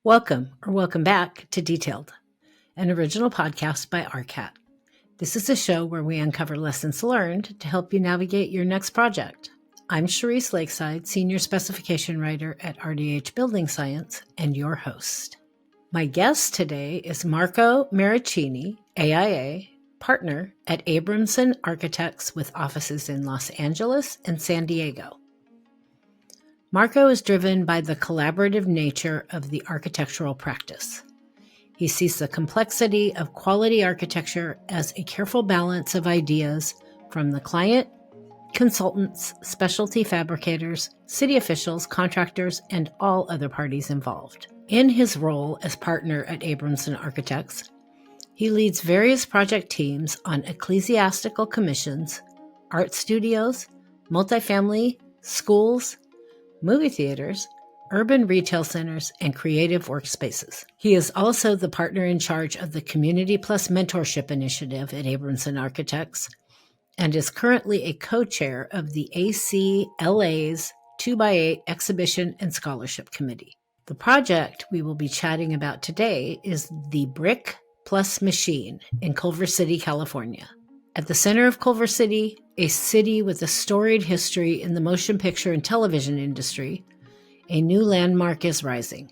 Welcome back to Detailed, an original podcast by RCAT. This is a show where we uncover lessons learned to help you navigate your next project. I'm Cherise Lakeside, Senior Specification Writer at RDH Building Science, and your host. My guest today is Marco Marraccini, AIA, partner at Abramson Architects with offices in Los Angeles and San Diego. Marco is driven by the collaborative nature of the architectural practice. He sees the complexity of quality architecture as a careful balance of ideas from the client, consultants, specialty fabricators, city officials, contractors, and all other parties involved. In his role as partner at Abramson Architects, he leads various project teams on ecclesiastical commissions, art studios, multifamily, schools, movie theaters, urban retail centers, and creative workspaces. He is also the partner in charge of the Community Plus Mentorship Initiative at Abramson Architects and is currently a co-chair of the ACLA's 2x8 Exhibition and Scholarship Committee. The project we will be chatting about today is the Brick Plus Machine in Culver City, California. At the center of Culver City, a city with a storied history in the motion picture and television industry, a new landmark is rising.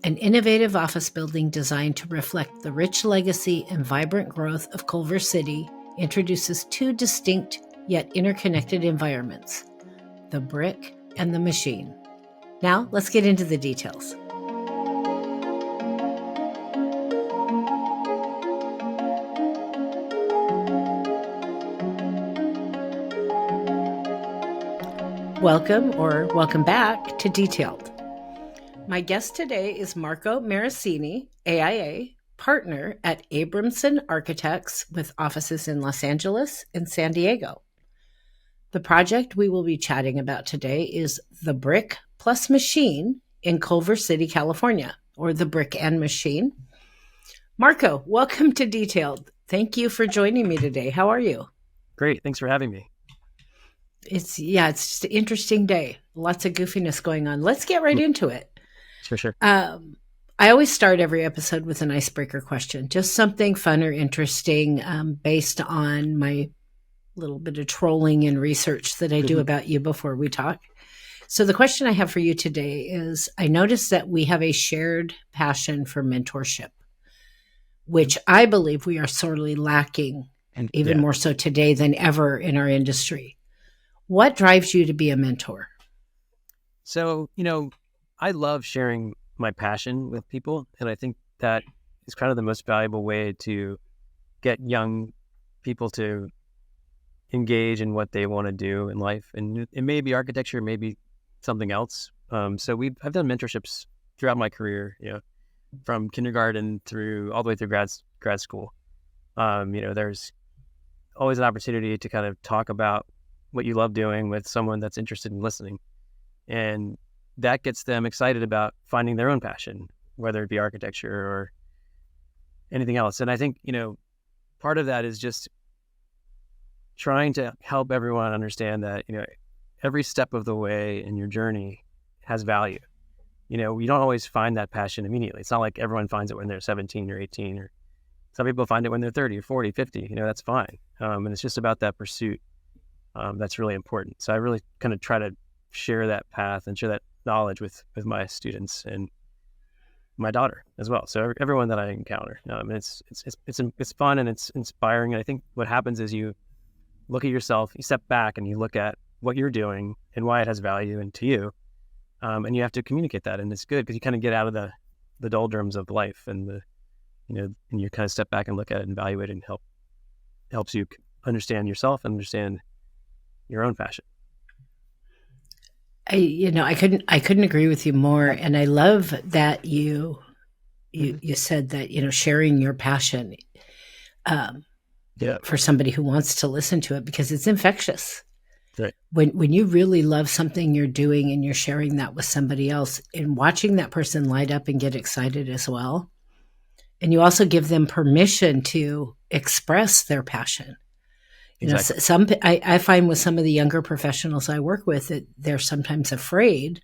An innovative office building designed to reflect the rich legacy and vibrant growth of Culver City introduces two distinct yet interconnected environments, the brick and the machine. Now, let's get into the details. Welcome back to Detailed. My guest today is Marco Marraccini, AIA, partner at Abramson Architects with offices in Los Angeles and San Diego. The project we will be chatting about today is the Brick Plus Machine in Culver City, California, or the Brick and Machine. Marco, welcome to Detailed. Thank you for joining me today. How are you? Great. Thanks for having me. It's just an interesting day. Lots of goofiness going on. Let's get right into it. Sure. I always start every episode with an icebreaker question, just something fun or interesting based on my little bit of trolling and research that I do about you before we talk. So the question I have for you today is, I noticed that we have a shared passion for mentorship, which I believe we are sorely lacking, and even more so today than ever in our industry. What drives you to be a mentor? So, I love sharing my passion with people. And I think that is kind of the most valuable way to get young people to engage in what they want to do in life. And it may be architecture, maybe something else. So I've done mentorships throughout my career, from kindergarten all the way through grad school. There's always an opportunity to kind of talk about what you love doing with someone that's interested in listening. And that gets them excited about finding their own passion, whether it be architecture or anything else. And I think, part of that is just trying to help everyone understand that, every step of the way in your journey has value. You don't always find that passion immediately. It's not like everyone finds it when they're 17 or 18, or some people find it when they're 30 or 40, 50, that's fine. And it's just about that pursuit. That's really important. So I really kind of try to share that path and share that knowledge with my students and my daughter as well. So everyone that I encounter, it's fun and it's inspiring. And I think what happens is you look at yourself, you step back and you look at what you're doing and why it has value and to you. And you have to communicate that. And it's good because you kind of get out of the doldrums of life and and you kind of step back and look at it and evaluate it and helps you understand yourself and understand your own passion. I couldn't agree with you more. And I love that you said that, sharing your passion for somebody who wants to listen to it, because it's infectious. Right. When you really love something you're doing and you're sharing that with somebody else and watching that person light up and get excited as well. And you also give them permission to express their passion. Exactly. I find with some of the younger professionals I work with that they're sometimes afraid,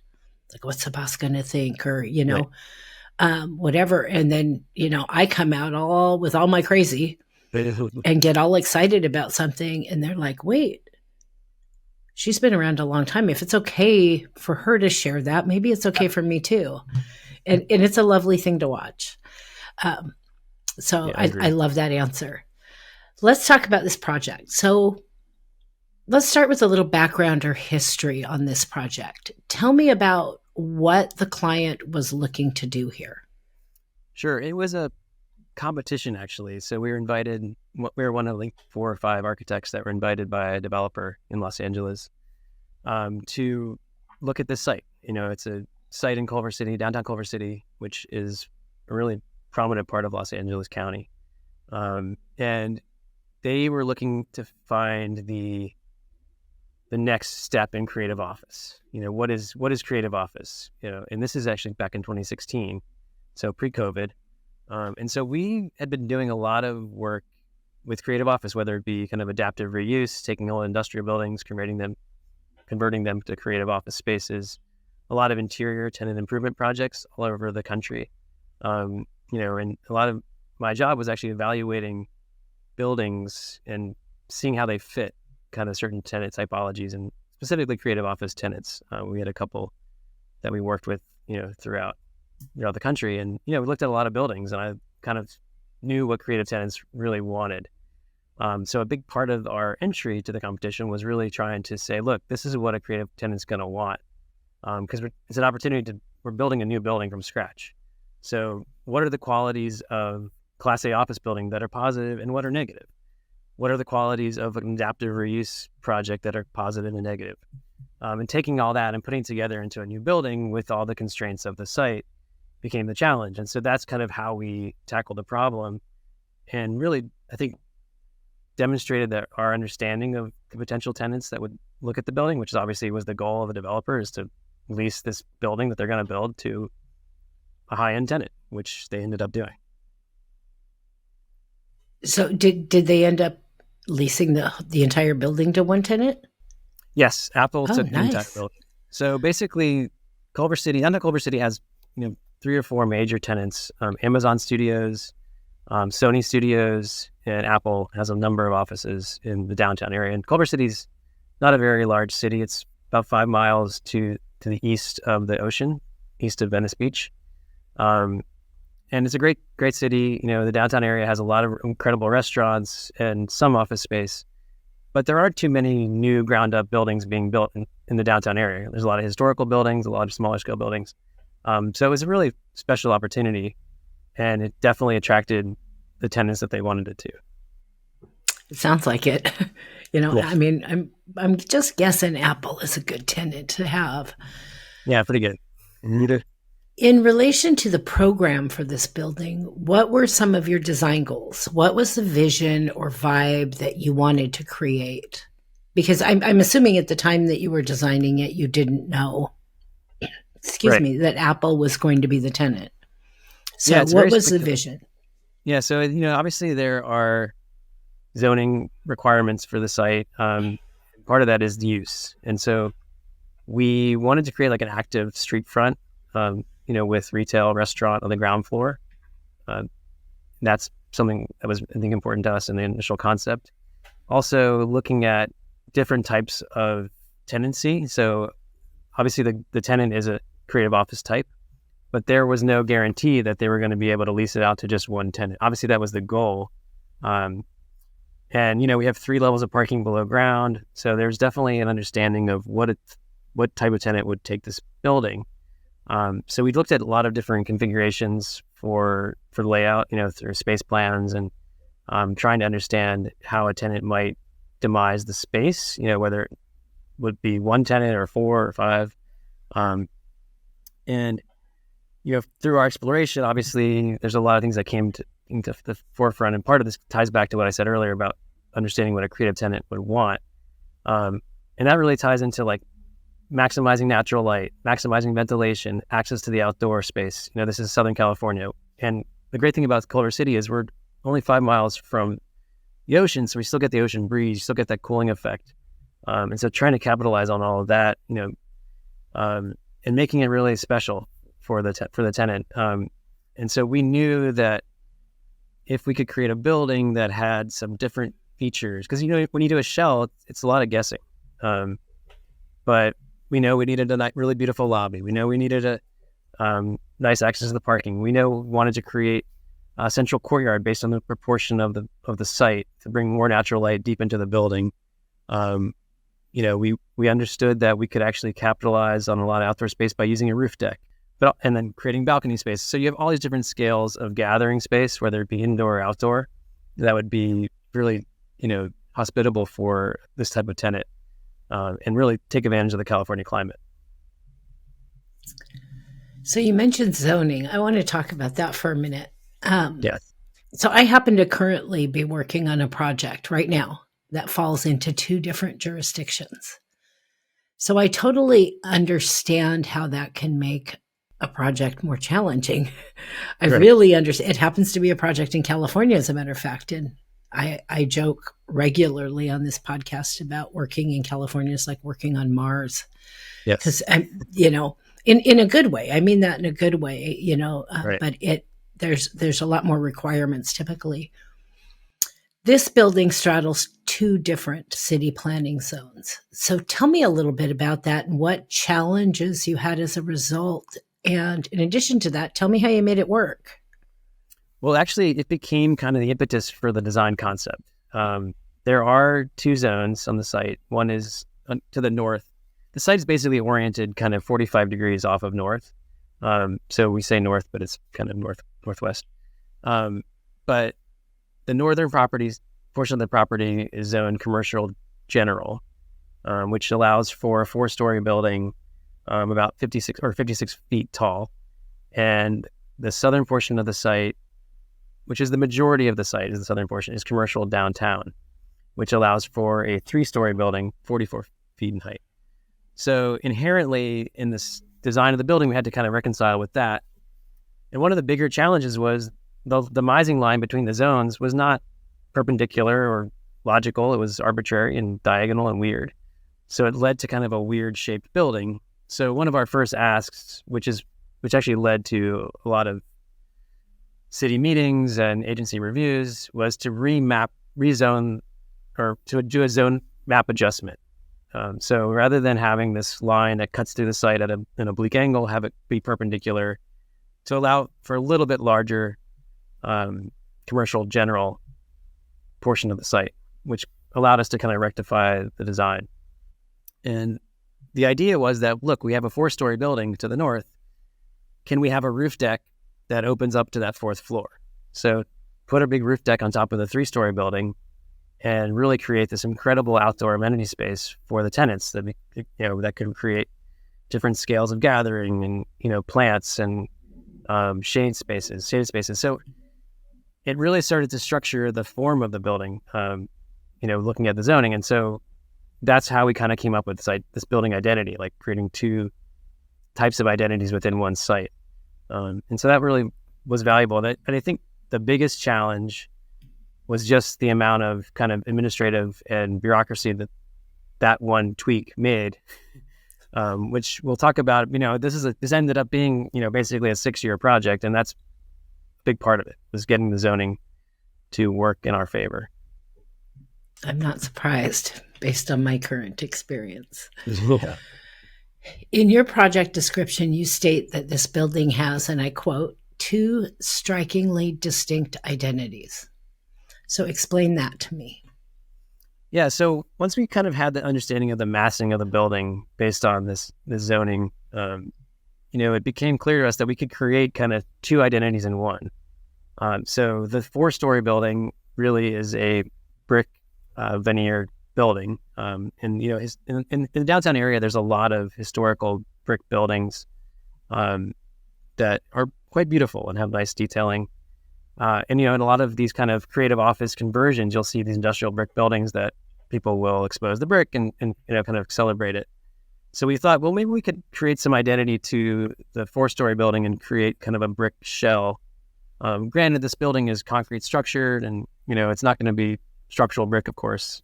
like, what's the boss going to think? Or, whatever. And then, I come out all with all my crazy and get all excited about something. And they're like, wait, she's been around a long time. If it's okay for her to share that, maybe it's okay for me too. And it's a lovely thing to watch. So I love that answer. Let's talk about this project. So let's start with a little background or history on this project. Tell me about what the client was looking to do here. Sure. It was a competition, actually. So we were one of like 4 or 5 architects that were invited by a developer in Los Angeles to look at this site. It's a site in Culver City, downtown Culver City, which is a really prominent part of Los Angeles County. And they were looking to find the next step in creative office. What is creative office? And this is actually back in 2016, so pre-COVID. And so we had been doing a lot of work with creative office, whether it be kind of adaptive reuse, taking old industrial buildings, converting them to creative office spaces, a lot of interior tenant improvement projects all over the country. And a lot of my job was actually evaluating buildings and seeing how they fit kind of certain tenant typologies, and specifically creative office tenants. We had a couple that we worked with, throughout the country, and we looked at a lot of buildings, and I kind of knew what creative tenants really wanted. So a big part of our entry to the competition was really trying to say, look, this is what a creative tenant's going to want, because it's an opportunity we're building a new building from scratch. So what are the qualities of Class A office building that are positive and what are negative? What are the qualities of an adaptive reuse project that are positive and negative? And taking all that and putting it together into a new building with all the constraints of the site became the challenge. And so that's kind of how we tackled the problem, and really, I think, demonstrated that our understanding of the potential tenants that would look at the building, which obviously was the goal of a developer, is to lease this building that they're going to build to a high-end tenant, which they ended up doing. So did they end up leasing the entire building to one tenant? Yes, Apple took the nice. entire building. So basically, Culver City has 3 or 4 major tenants: Amazon Studios, Sony Studios, and Apple has a number of offices in the downtown area. And Culver City's not a very large city. It's about 5 miles to the east of the ocean, east of Venice Beach. And it's a great city. The downtown area has a lot of incredible restaurants and some office space, but there aren't too many new ground up buildings being built in the downtown area. There's a lot of historical buildings, a lot of smaller scale buildings. So it was a really special opportunity, and it definitely attracted the tenants that they wanted it to. It sounds like it. Yeah. I mean, I'm just guessing Apple is a good tenant to have. Yeah, pretty good. In relation to the program for this building, what were some of your design goals? What was the vision or vibe that you wanted to create? Because I'm assuming at the time that you were designing it, you didn't know, that Apple was going to be the tenant. So what was the vision? Yeah, so, obviously there are zoning requirements for the site. Part of that is the use. And so we wanted to create like an active street front, with retail, restaurant on the ground floor. That's something that was, I think, important to us in the initial concept. Also looking at different types of tenancy. So obviously the tenant is a creative office type, but there was no guarantee that they were going to be able to lease it out to just one tenant. Obviously that was the goal. And, we have 3 levels of parking below ground. So there's definitely an understanding of what type of tenant would take this building. So we looked at a lot of different configurations for layout, through space plans, and trying to understand how a tenant might demise the space, whether it would be one tenant or 4 or 5. And, through our exploration, obviously, there's a lot of things that came into the forefront. And part of this ties back to what I said earlier about understanding what a creative tenant would want. And that really ties into like maximizing natural light, maximizing ventilation, access to the outdoor space. This is Southern California. And the great thing about Culver City is we're only 5 miles from the ocean, so we still get the ocean breeze, you still get that cooling effect. And so trying to capitalize on all of that, and making it really special for the tenant. And so we knew that if we could create a building that had some different features, because when you do a shell, it's a lot of guessing. But we know we needed a really beautiful lobby. We know we needed a nice access to the parking. We know we wanted to create a central courtyard based on the proportion of the site to bring more natural light deep into the building. We understood that we could actually capitalize on a lot of outdoor space by using a roof deck, and then creating balcony space. So you have all these different scales of gathering space, whether it be indoor or outdoor, that would be really, hospitable for this type of tenant, and really take advantage of the California climate. So you mentioned zoning. I want to talk about that for a minute. Yes. So I happen to currently be working on a project right now that falls into 2 different jurisdictions. So I totally understand how that can make a project more challenging. I really understand. It happens to be a project in California, as a matter of fact. And I joke regularly on this podcast about working in California is like working on Mars. Yes. Because, in a good way. I mean that in a good way, but there's a lot more requirements typically. This building straddles 2 different city planning zones. So tell me a little bit about that and what challenges you had as a result. And in addition to that, tell me how you made it work. Well, actually, it became kind of the impetus for the design concept. There are 2 zones on the site. One is to the north. The site is basically oriented kind of 45 degrees off of north. So we say north, but it's kind of northwest. But the northern portion of the property is zoned commercial general, which allows for a 4-story building about 56 feet tall. And the southern portion of the site, which is the majority of the site, is the southern portion, is commercial downtown, which allows for a 3-story building, 44 feet in height. So inherently in this design of the building, we had to kind of reconcile with that. And one of the bigger challenges was the demising line between the zones was not perpendicular or logical. It was arbitrary and diagonal and weird. So it led to kind of a weird shaped building. So one of our first asks, which actually led to a lot of city meetings and agency reviews, was to rezone, or to do a zone map adjustment. So rather than having this line that cuts through the site at an oblique angle, have it be perpendicular to allow for a little bit larger commercial general portion of the site, which allowed us to kind of rectify the design. And the idea was that, look, we have a 4-story building to the north. Can we have a roof deck that opens up to that 4th floor? So put a big roof deck on top of the 3-story building and really create this incredible outdoor amenity space for the tenants that that could create different scales of gathering and plants and shaded spaces. So it really started to structure the form of the building, looking at the zoning. And so that's how we kind of came up with this building identity, like creating 2 types of identities within one site. And so that really was valuable. And I think the biggest challenge was just the amount of kind of administrative and bureaucracy that one tweak made, which we'll talk about. This ended up being, basically a 6-year project, and that's a big part of it, was getting the zoning to work in our favor. I'm not surprised based on my current experience. Yeah. In your project description, you state that this building has, and I quote, 2 strikingly distinct identities. So explain that to me. Yeah, so once we kind of had the understanding of the massing of the building based on this zoning, it became clear to us that we could create kind of 2 identities in one. So the 4-story building really is a brick veneer building. In the downtown area, there's a lot of historical brick buildings that are quite beautiful and have nice detailing. In a lot of these kind of creative office conversions, you'll see these industrial brick buildings that people will expose the brick and kind of celebrate it. So we thought, well, maybe we could create some identity to the 4-story building and create kind of a brick shell. Granted, this building is concrete structured and, it's not going to be structural brick, of course.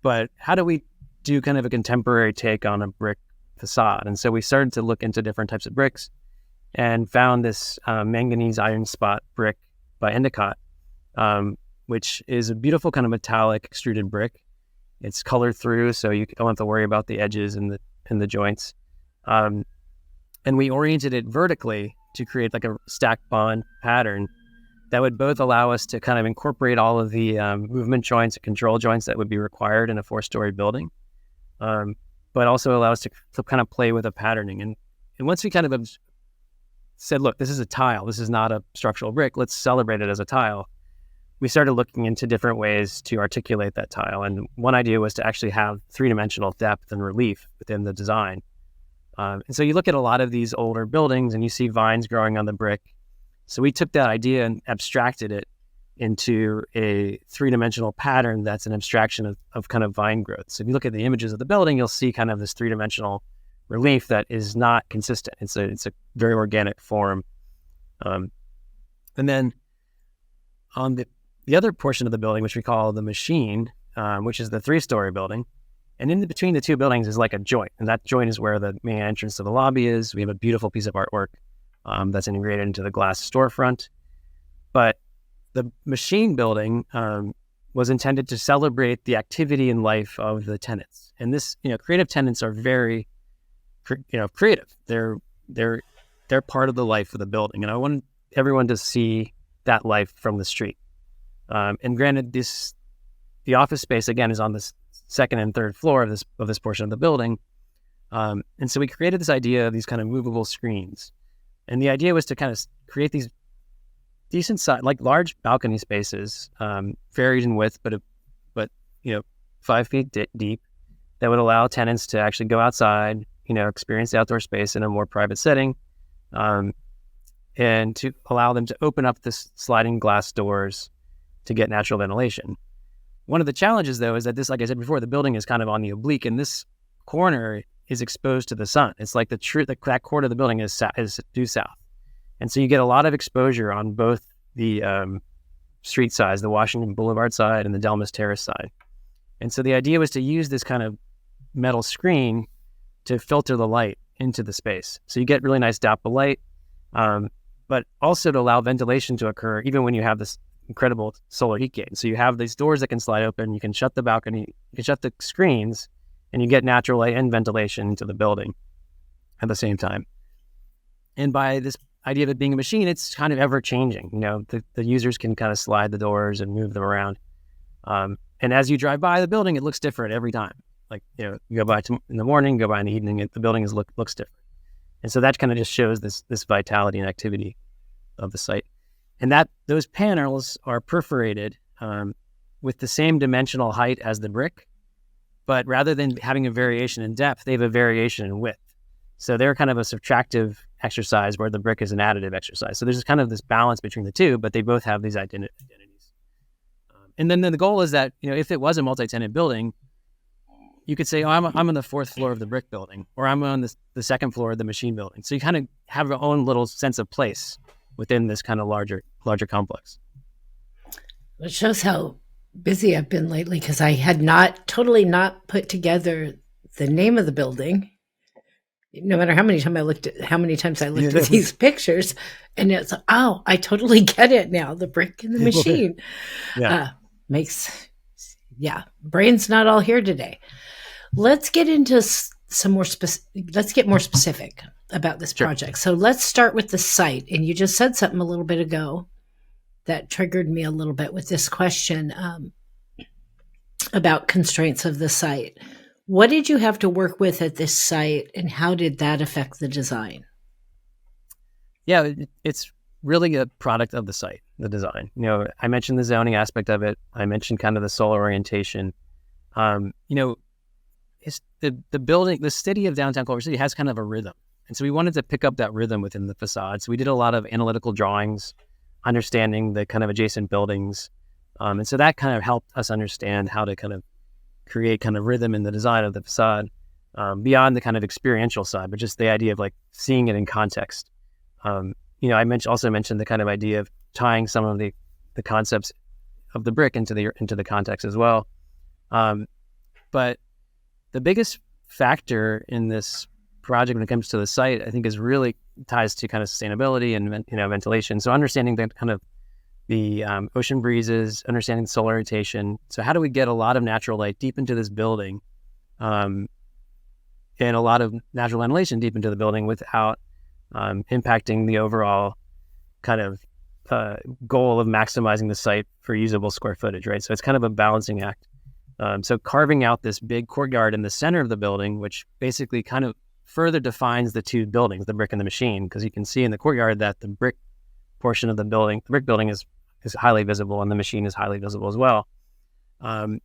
But how do we do kind of a contemporary take on a brick facade? And so we started to look into different types of bricks. and found this manganese iron spot brick by Endicott, which is a beautiful kind of metallic extruded brick. It's colored through, so you don't have to worry about the edges and the joints. And we oriented it vertically to create like a stack bond pattern that would both allow us to kind of incorporate all of the movement joints and control joints that would be required in a 4-story building, but also allow us to kind of play with the patterning. And once we kind of said, look, this is a tile, this is not a structural brick, let's celebrate it as a tile, we started looking into different ways to articulate that tile. And one idea was to actually have 3-dimensional depth and relief within the design. And so you look at a lot of these older buildings and you see vines growing on the brick. So we took that idea and abstracted it into a 3-dimensional pattern that's an abstraction of kind of vine growth. So if you look at the images of the building, you'll see kind of this 3-dimensional relief that is not consistent. It's a very organic form. And then on the other portion of the building, which we call the machine, which is the 3-story building, and in between the two buildings is like a joint, and that joint is where the main entrance to the lobby is. We have a beautiful piece of artwork that's integrated into the glass storefront. But the machine building was intended to celebrate the activity and life of the tenants. And this, creative tenants are very, creative. They're part of the life of the building, and I want everyone to see that life from the street. And granted, the office space again is on this second and third floor of this portion of the building, and so we created this idea of these kind of movable screens, and the idea was to kind of create these decent size, like large balcony spaces, varied in width, but 5 feet deep, that would allow tenants to actually go outside, experience the outdoor space in a more private setting, and to allow them to open up this sliding glass doors to get natural ventilation. One of the challenges, though, is that this, like I said before, the building is kind of on the oblique, and this corner is exposed to the sun. It's like that quarter of the building is due south. And so you get a lot of exposure on both the street sides, the Washington Boulevard side and the Delmas Terrace side. And so the idea was to use this kind of metal screen to filter the light into the space. So you get really nice dapple light, but also to allow ventilation to occur even when you have this incredible solar heat gain. So you have these doors that can slide open, you can shut the balcony, you can shut the screens, and you get natural light and ventilation into the building at the same time. And by this idea of it being a machine, it's kind of ever changing. The users can kind of slide the doors and move them around. And as you drive by the building, it looks different every time. Like, you go by in the morning, go by in the evening, the building looks different. And so that kind of just shows this vitality and activity of the site. And those panels are perforated with the same dimensional height as the brick, but rather than having a variation in depth, they have a variation in width. So they're kind of a subtractive exercise where the brick is an additive exercise. So there's kind of this balance between the two, but they both have these identities. And then the goal is that, if it was a multi-tenant building, you could say, oh, I'm on the 4th floor of the brick building, or I'm on the 2nd floor of the machine building. So you kind of have your own little sense of place within this kind of larger complex. It shows how busy I've been lately, because I had not put together the name of the building, no matter how many times I looked at these pictures, and it's, oh, I totally get it now. The brick and the machine. Brain's not all here today. Let's get into let's get more specific about this project. So let's start with the site. And you just said something a little bit ago that triggered me a little bit with this question about constraints of the site. What did you have to work with at this site, and how did that affect the design? Yeah, it's really a product of the site, the design. I mentioned the zoning aspect of it. I mentioned kind of the solar orientation. It's the building, the city of downtown Culver City has kind of a rhythm. And so we wanted to pick up that rhythm within the facade. So we did a lot of analytical drawings, understanding the kind of adjacent buildings. And so that kind of helped us understand how to kind of create kind of rhythm in the design of the facade, beyond the kind of experiential side, but just the idea of like seeing it in context. I also mentioned the kind of idea of tying some of the concepts of the brick into the context as well. But the biggest factor in this project when it comes to the site, I think is really ties to kind of sustainability and ventilation. So understanding that kind of the ocean breezes, understanding solar rotation. So how do we get a lot of natural light deep into this building, and a lot of natural ventilation deep into the building without impacting the overall kind of goal of maximizing the site for usable square footage, right? So it's kind of a balancing act. So carving out this big courtyard in the center of the building, which basically kind of further defines the two buildings, the brick and the machine, because you can see in the courtyard that the brick portion of the building, the brick building is highly visible and the machine is highly visible as well. And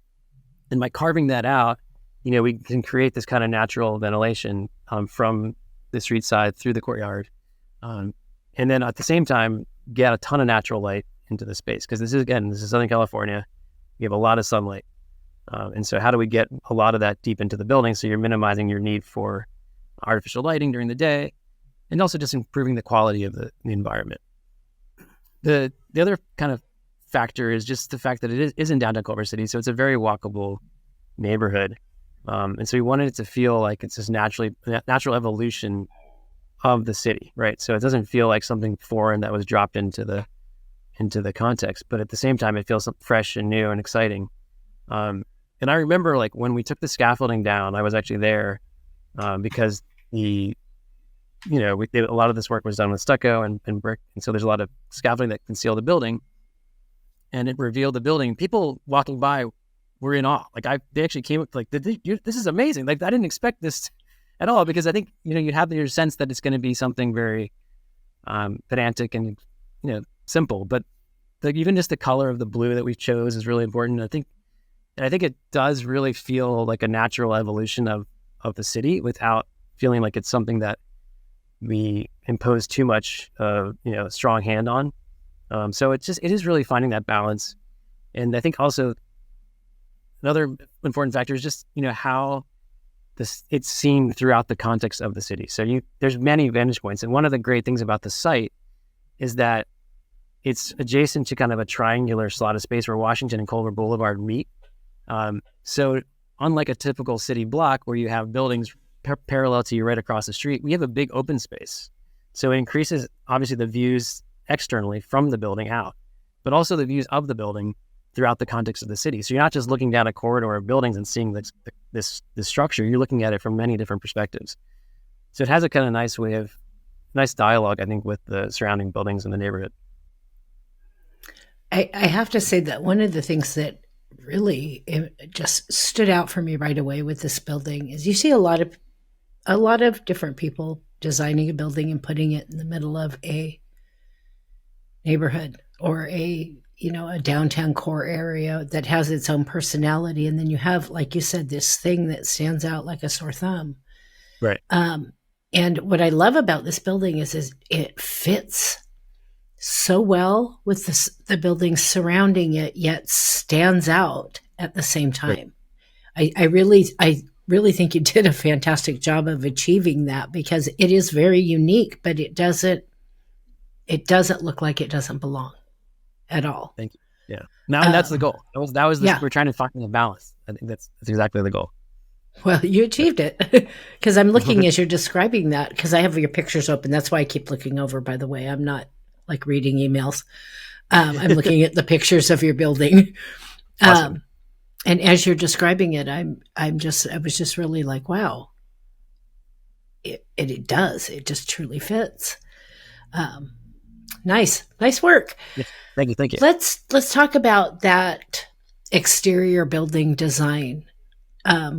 by carving that out, we can create this kind of natural ventilation from the street side through the courtyard. And then at the same time, get a ton of natural light into the space. Because this is Southern California. You have a lot of sunlight. And so how do we get a lot of that deep into the building so you're minimizing your need for artificial lighting during the day and also just improving the quality of the environment. The other kind of factor is just the fact that it is in downtown Culver City, so it's a very walkable neighborhood. And so we wanted it to feel like it's this natural evolution of the city, right? So it doesn't feel like something foreign that was dropped into the context, but at the same time, it feels fresh and new and exciting. And I remember like when we took the scaffolding down, I was actually there because a lot of this work was done with stucco and brick, and so there's a lot of scaffolding that concealed the building, and it revealed the building. People walking by were in awe. Like they actually came up like, this is amazing. Like I didn't expect this at all, because I think you have your sense that it's going to be something very pedantic and simple, but even just the color of the blue that we chose is really important. I think it does really feel like a natural evolution of the city without feeling like it's something that we impose too much strong hand on. So it is really finding that balance. And I think also another important factor is just how it's seen throughout the context of the city. So there's many vantage points, and one of the great things about the site is that it's adjacent to kind of a triangular slot of space where Washington and Culver Boulevard meet. So unlike a typical city block where you have buildings parallel to you right across the street, we have a big open space. So it increases obviously the views externally from the building out, but also the views of the building throughout the context of the city. So you're not just looking down a corridor of buildings and seeing this structure, you're looking at it from many different perspectives. So it has a kind of nice dialogue, I think, with the surrounding buildings in the neighborhood. I have to say that one of the things that really just stood out for me right away with this building is you see a lot of different people designing a building and putting it in the middle of a neighborhood or a downtown core area that has its own personality. And then you have, like you said, this thing that stands out like a sore thumb. Right. And what I love about this building is it fits so well with the buildings surrounding it, yet stands out at the same time. Right. I really think you did a fantastic job of achieving that, because it is very unique, but it doesn't look like it doesn't belong at all. Thank you. Yeah. Now, and that's the goal. That was we're trying to find the balance. I think that's exactly the goal. Well, you achieved it, because I'm looking as you're describing that, because I have your pictures open. That's why I keep looking over, by the way. I'm not like reading emails. I'm looking at the pictures of your building. Awesome. And as you're describing it, I was just really like, wow, it does. It just truly fits. Nice work. Yeah, thank you. Let's talk about that exterior building design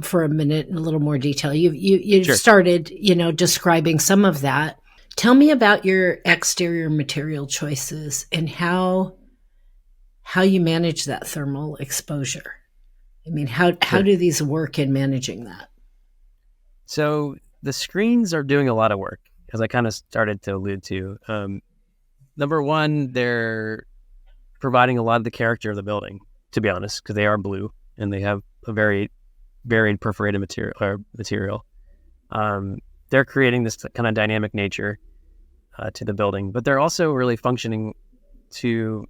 for a minute in a little more detail. You Sure. started, describing some of that. Tell me about your exterior material choices and how you manage that thermal exposure. I mean, how do these work in managing that? So the screens are doing a lot of work, as I kind of started to allude to. Number one, they're providing a lot of the character of the building, to be honest, because they are blue and they have a very varied perforated material. They're creating this kind of dynamic nature to the building, but they're also really functioning to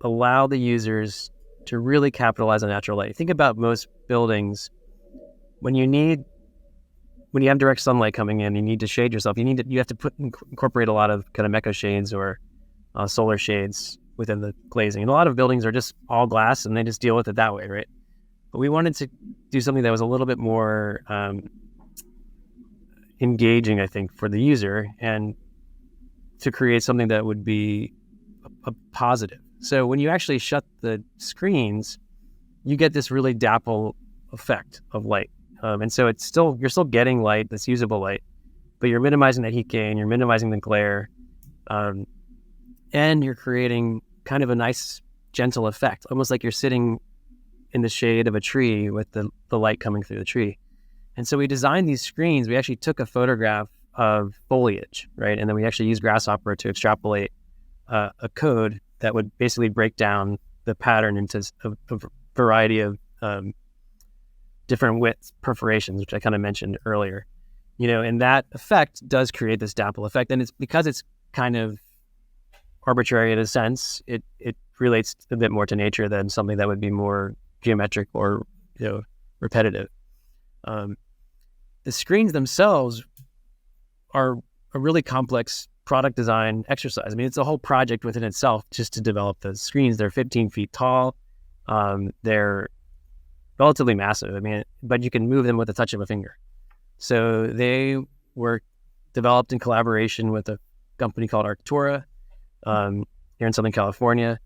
allow the users to really capitalize on natural light. Think about most buildings. When you need when you have direct sunlight coming in, you need to shade yourself. You have to incorporate a lot of kind of mecha shades or solar shades within the glazing. And a lot of buildings are just all glass and they just deal with it that way, right? But we wanted to do something that was a little bit more engaging, I think, for the user, and to create something that would be a positive. So when you actually shut the screens, you get this really dapple effect of light. And so you're still getting light, that's usable light, but you're minimizing the heat gain, you're minimizing the glare, and you're creating kind of a nice, gentle effect, almost like you're sitting in the shade of a tree with the light coming through the tree. And so we designed these screens. We actually took a photograph of foliage, right? And then we actually used Grasshopper to extrapolate a code that would basically break down the pattern into a variety of different width perforations, which I kind of mentioned earlier. And that effect does create this dapple effect. And it's because it's kind of arbitrary in a sense, it relates a bit more to nature than something that would be more geometric or repetitive. The screens themselves are a really complex product design exercise. I mean, it's a whole project within itself just to develop the screens. They're 15 feet tall. They're relatively massive. I mean, but you can move them with a touch of a finger. So they were developed in collaboration with a company called Architectura here in Southern California.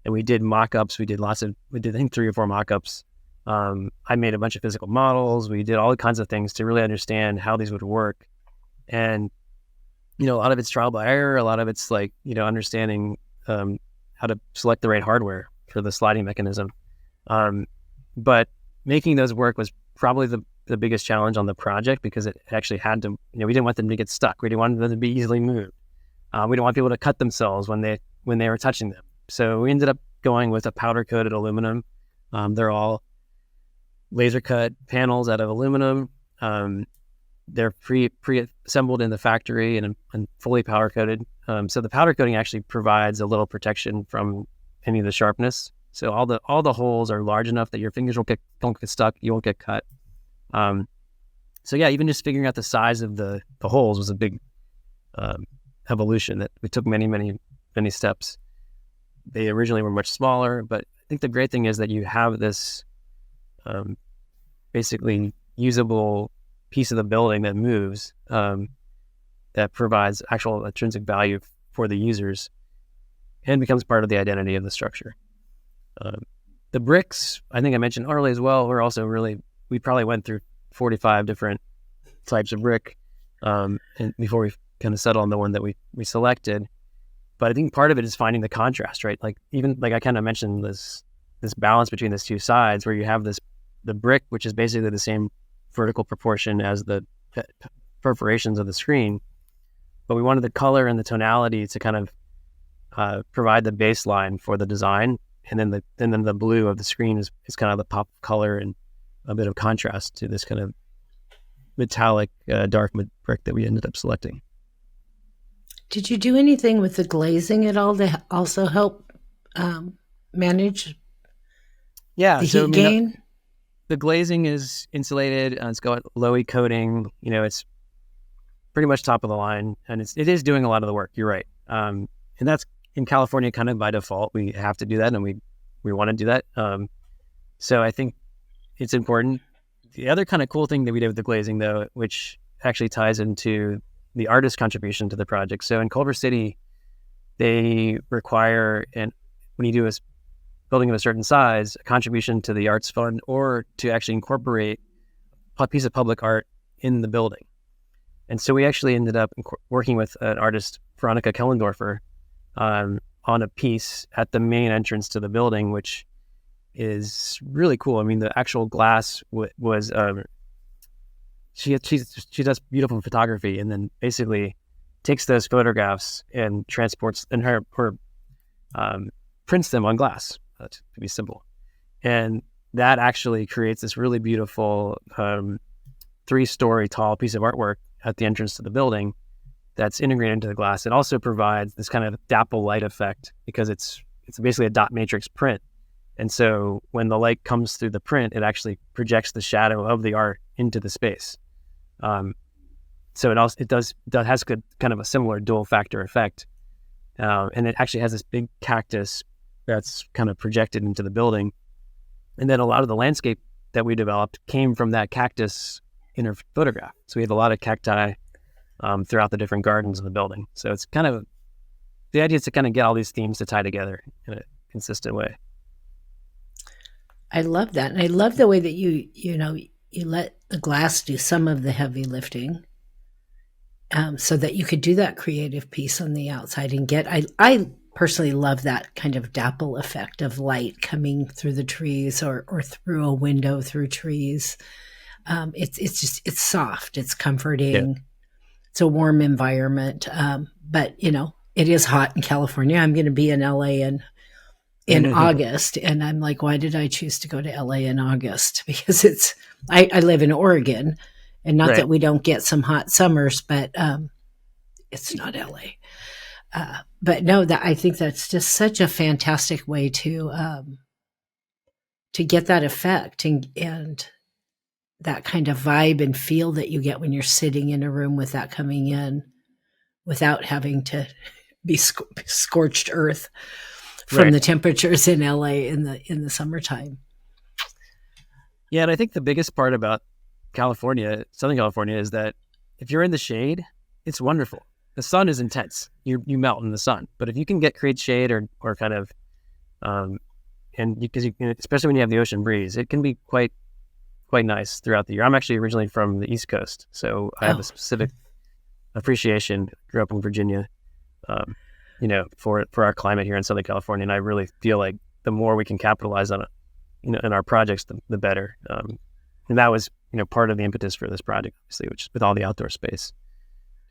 And we did mock-ups. We did I think 3 or 4 mock-ups. I made a bunch of physical models. We did all kinds of things to really understand how these would work. And, a lot of it's trial by error. A lot of it's like, understanding how to select the right hardware for the sliding mechanism. But making those work was probably the biggest challenge on the project, because it actually had to, we didn't want them to get stuck. We didn't want them to be easily moved. We don't want people to cut themselves when they were touching them. So we ended up going with a powder coated aluminum. They're all laser cut panels out of aluminum. They're pre-assembled in the factory and fully powder coated. So the powder coating actually provides a little protection from any of the sharpness. So all the holes are large enough that your fingers don't get stuck. You won't get cut. So yeah, even just figuring out the size of the holes was a big evolution that we took many, many, many steps. They originally were much smaller, but I think the great thing is that you have this basically usable piece of the building that moves, that provides actual intrinsic value for the users and becomes part of the identity of the structure. The bricks, I think I mentioned earlier as well, we probably went through 45 different types of brick and before we kind of settled on the one that we selected. But I think part of it is finding the contrast, right? Like even like I kind of mentioned this balance between these two sides where you have the brick, which is basically the same vertical proportion as the perforations of the screen, but we wanted the color and the tonality to kind of provide the baseline for the design, and then the blue of the screen is kind of the pop color and a bit of contrast to this kind of metallic dark brick that we ended up selecting. Did you do anything with the glazing at all to also help manage the heat gain? The glazing is insulated. It's got low-E coating. It's pretty much top of the line, and it is doing a lot of the work. You're right, and that's in California kind of by default. We have to do that, and we want to do that. So I think it's important. The other kind of cool thing that we did with the glazing, though, which actually ties into the artist contribution to the project. So in Culver City, they require, and when you do a building of a certain size, a contribution to the arts fund or to actually incorporate a piece of public art in the building. And so we actually ended up working with an artist, Veronica Kellendorfer, on a piece at the main entrance to the building, which is really cool. I mean, the actual glass was she does beautiful photography, and then basically takes those photographs and transports and her prints them on glass, to be simple. And that actually creates this really beautiful 3-story tall piece of artwork at the entrance to the building that's integrated into the glass. It also provides this kind of dapple light effect because it's basically a dot matrix print. And so when the light comes through the print, it actually projects the shadow of the art into the space. So it has good kind of a similar dual factor effect, and it actually has this big cactus that's kind of projected into the building, and then a lot of the landscape that we developed came from that cactus in our photograph. So we have a lot of cacti throughout the different gardens in the building. So it's kind of the idea is to kind of get all these themes to tie together in a consistent way. I love that. And I love the way that you let the glass do some of the heavy lifting, so that you could do that creative piece on the outside and I personally love that kind of dapple effect of light coming through the trees or through a window through trees. It's soft, it's comforting. Yeah. It's a warm environment. But it is hot in California. I'm going to be in LA in August. And I'm like, why did I choose to go to LA in August? Because I live in Oregon, and not that we don't get some hot summers, but it's not LA. But no, I think that's just such a fantastic way to get that effect and that kind of vibe and feel that you get when you're sitting in a room with that coming in, without having to be scorched earth from the temperatures in LA in the summertime. Yeah, and I think the biggest part about California, Southern California, is that if you're in the shade, it's wonderful. The sun is intense. You melt in the sun. But if you can create shade or kind of, because especially when you have the ocean breeze, it can be quite nice throughout the year. I'm actually originally from the East Coast, so I have a specific appreciation. Grew up in Virginia, for our climate here in Southern California, and I really feel like the more we can capitalize on it, in our projects, the better. And that was, part of the impetus for this project, obviously, which is with all the outdoor space,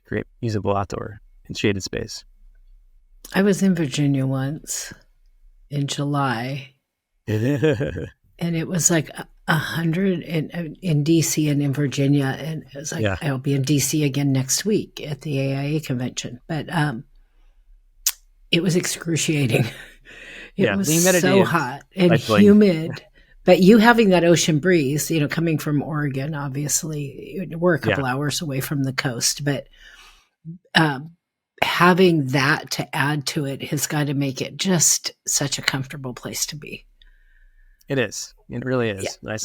create usable outdoor and shaded space. I was in Virginia once in July, and it was like 100 in DC and in Virginia, and it was like, I'll be in DC again next week at the AIA convention, but it was excruciating. It was so hot and humid. But you having that ocean breeze, coming from Oregon, obviously, we're a couple hours away from the coast, but having that to add to it has got to make it just such a comfortable place to be. It is. It really is. Yeah.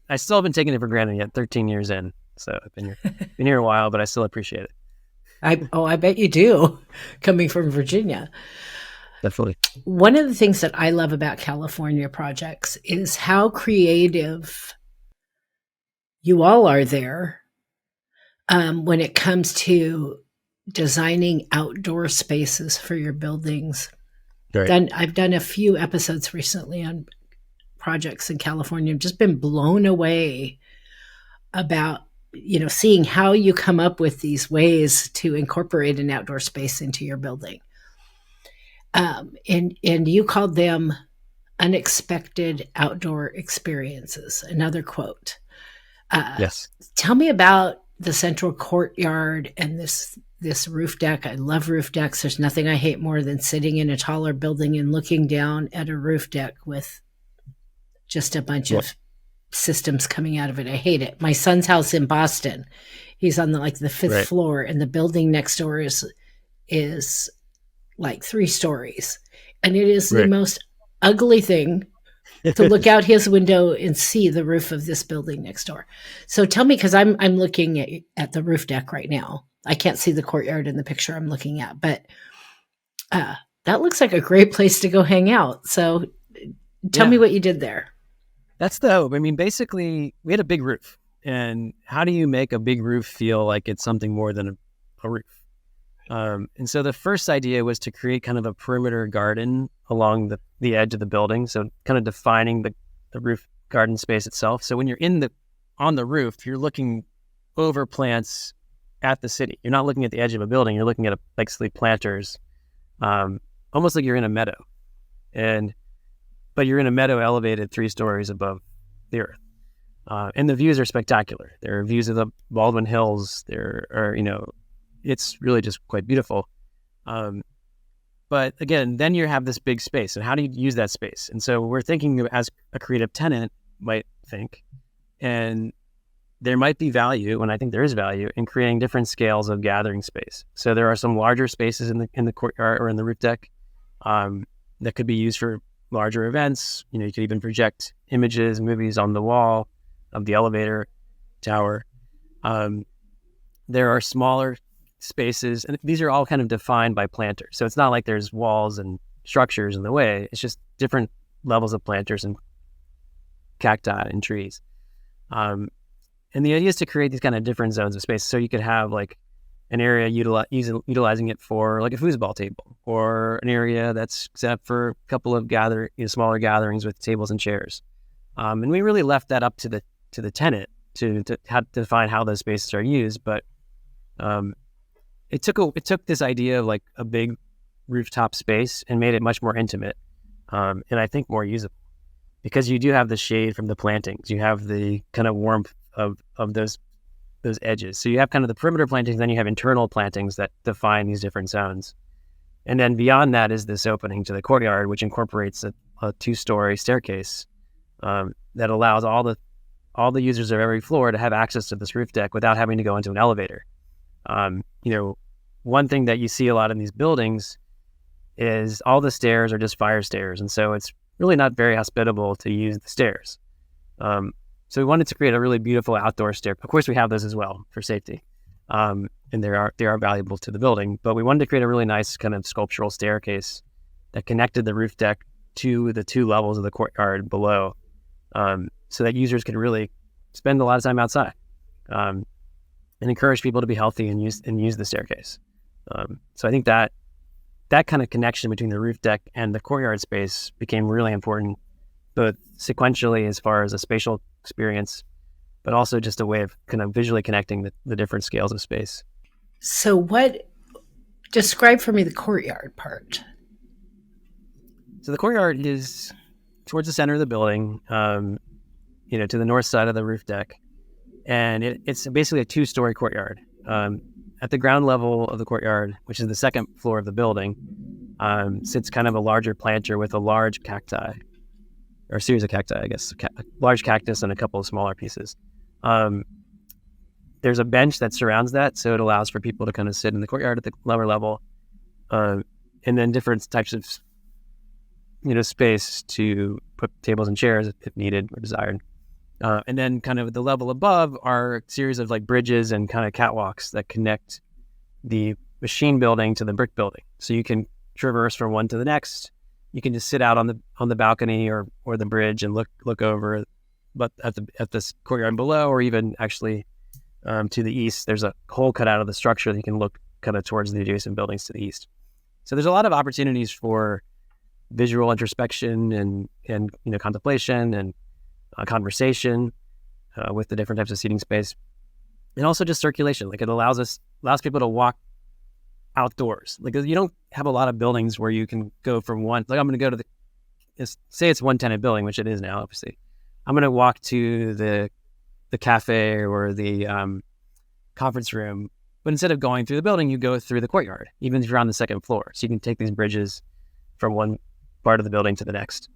I still haven't taken it for granted yet, 13 years in. So I've been here a while, but I still appreciate it. I bet you do, coming from Virginia. Definitely. One of the things that I love about California projects is how creative you all are there when it comes to designing outdoor spaces for your buildings. Right. I've done a few episodes recently on projects in California. I've just been blown away about seeing how you come up with these ways to incorporate an outdoor space into your building. And you called them unexpected outdoor experiences. Another quote. Yes. Tell me about the central courtyard and this roof deck. I love roof decks. There's nothing I hate more than sitting in a taller building and looking down at a roof deck with just a bunch of systems coming out of it. I hate it. My son's house in Boston, he's on the fifth floor, and the building next door is like 3 stories, and it is the most ugly thing to look out his window and see the roof of this building next door. So tell me, because I'm looking at the roof deck right now. I can't see the courtyard in the picture I'm looking at, but that looks like a great place to go hang out. So tell me what you did there. That's the hope. I mean, basically, we had a big roof, and how do you make a big roof feel like it's something more than a roof? And so the first idea was to create kind of a perimeter garden along the edge of the building. So kind of defining the roof garden space itself. So when you're on the roof, you're looking over plants at the city. You're not looking at the edge of a building. You're looking at basically planters, almost like you're in a meadow. But you're in a meadow elevated 3 stories above the earth. And the views are spectacular. There are views of the Baldwin Hills. There are, it's really just quite beautiful. But again, then you have this big space, and how do you use that space? And so we're thinking as a creative tenant might think, and there might be value, and I think there is value, in creating different scales of gathering space. So there are some larger spaces in the courtyard or in the roof deck that could be used for larger events. You could even project images, movies on the wall of the elevator tower. There are smaller spaces, and these are all kind of defined by planters. So it's not like there's walls and structures in the way. It's just different levels of planters and cacti and trees. And the idea is to create these kind of different zones of space. So you could have like an area utilizing it for like a foosball table, or an area that's set up for a couple of smaller gatherings with tables and chairs. And we really left that up to the tenant to define how those spaces are used. But it took this idea of like a big rooftop space and made it much more intimate, and I think more usable, because you do have the shade from the plantings. You have the kind of warmth of those edges. So you have kind of the perimeter plantings, then you have internal plantings that define these different zones. And then beyond that is this opening to the courtyard, which incorporates a 2-story staircase that allows all the users of every floor to have access to this roof deck without having to go into an elevator. One thing that you see a lot in these buildings is all the stairs are just fire stairs, and so it's really not very hospitable to use the stairs. So we wanted to create a really beautiful outdoor stair. Of course, we have those as well for safety, and they are valuable to the building. But we wanted to create a really nice kind of sculptural staircase that connected the roof deck to the 2 levels of the courtyard below, so that users could really spend a lot of time outside, and encourage people to be healthy and use the staircase. So I think that kind of connection between the roof deck and the courtyard space became really important, both sequentially as far as a spatial experience, but also just a way of kind of visually connecting the different scales of space. So describe for me the courtyard part. So the courtyard is towards the center of the building, to the north side of the roof deck. And it's basically a 2-story courtyard. At the ground level of the courtyard, which is the second floor of the building, sits kind of a larger planter with a large cacti, or a series of cacti, I guess, a large cactus and a couple of smaller pieces. There's a bench that surrounds that, so it allows for people to kind of sit in the courtyard at the lower level, and then different types of, space to put tables and chairs if needed or desired. And then kind of the level above are a series of like bridges and kind of catwalks that connect the machine building to the brick building. So you can traverse from one to the next. You can just sit out on the balcony or the bridge and look over, but at this courtyard below, or even actually to the east, there's a hole cut out of the structure that you can look kind of towards the adjacent buildings to the east. So there's a lot of opportunities for visual introspection and contemplation and conversation with the different types of seating space, and also just circulation. Like it allows people to walk outdoors. Like you don't have a lot of buildings where you can go from one, like I'm going to go to say it's one tenant building, which it is now, obviously. I'm going to walk to the cafe or the conference room, but instead of going through the building, you go through the courtyard, even if you're on the second floor. So you can take these bridges from one part of the building to the next.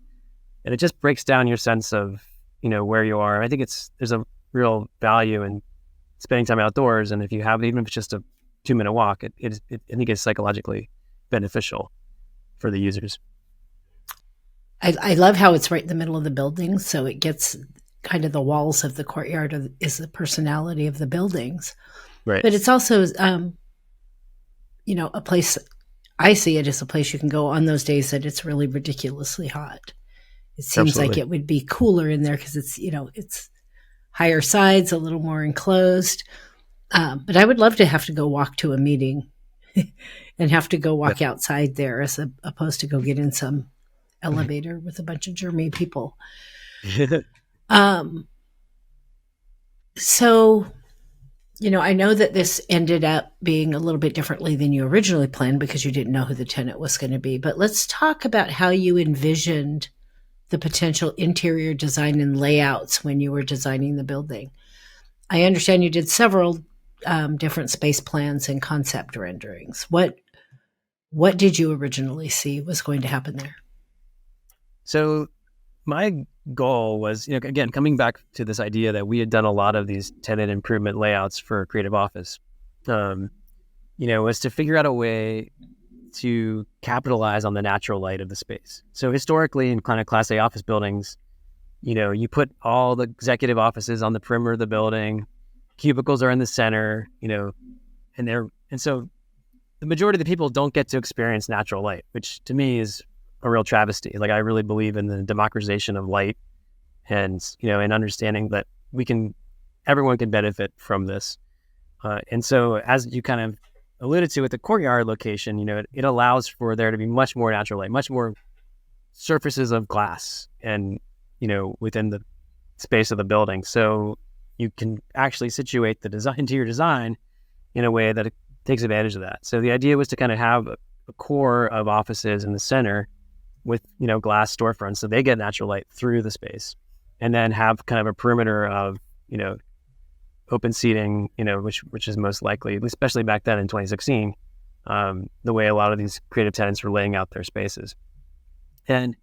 And it just breaks down your sense of, where you are. I think there's a real value in spending time outdoors. And if you have, even if it's just a 2-minute walk, I think it's psychologically beneficial for the users. I love how it's right in the middle of the building, so it gets kind of the walls of the courtyard is the personality of the buildings. Right. But it's also, a place, I see it as a place you can go on those days that it's really ridiculously hot. It seems Absolutely. like it would be cooler in there because it's higher sides, a little more enclosed. But I would love to have to go walk to a meeting and have to go walk outside there as opposed to go get in some elevator with a bunch of germy people. So, I know that this ended up being a little bit differently than you originally planned because you didn't know who the tenant was going to be. But let's talk about how you envisioned the potential interior design and layouts when you were designing the building. I understand you did several different space plans and concept renderings. What did you originally see was going to happen there? So my goal was, again, coming back to this idea that we had done a lot of these tenant improvement layouts for creative office, was to figure out a way to capitalize on the natural light of the space. So historically in kind of Class A office buildings, you put all the executive offices on the perimeter of the building, cubicles are in the center, and so the majority of the people don't get to experience natural light, which to me is a real travesty. Like, I really believe in the democratization of light and, and understanding that everyone can benefit from this. And so as you kind of alluded to with the courtyard location, it allows for there to be much more natural light, much more surfaces of glass and, within the space of the building. So you can actually situate the interior design in a way that it takes advantage of that. So the idea was to kind of have a core of offices in the center with, glass storefronts, so they get natural light through the space, and then have kind of a perimeter of, open seating, which is most likely, especially back then in 2016, the way a lot of these creative tenants were laying out their spaces. And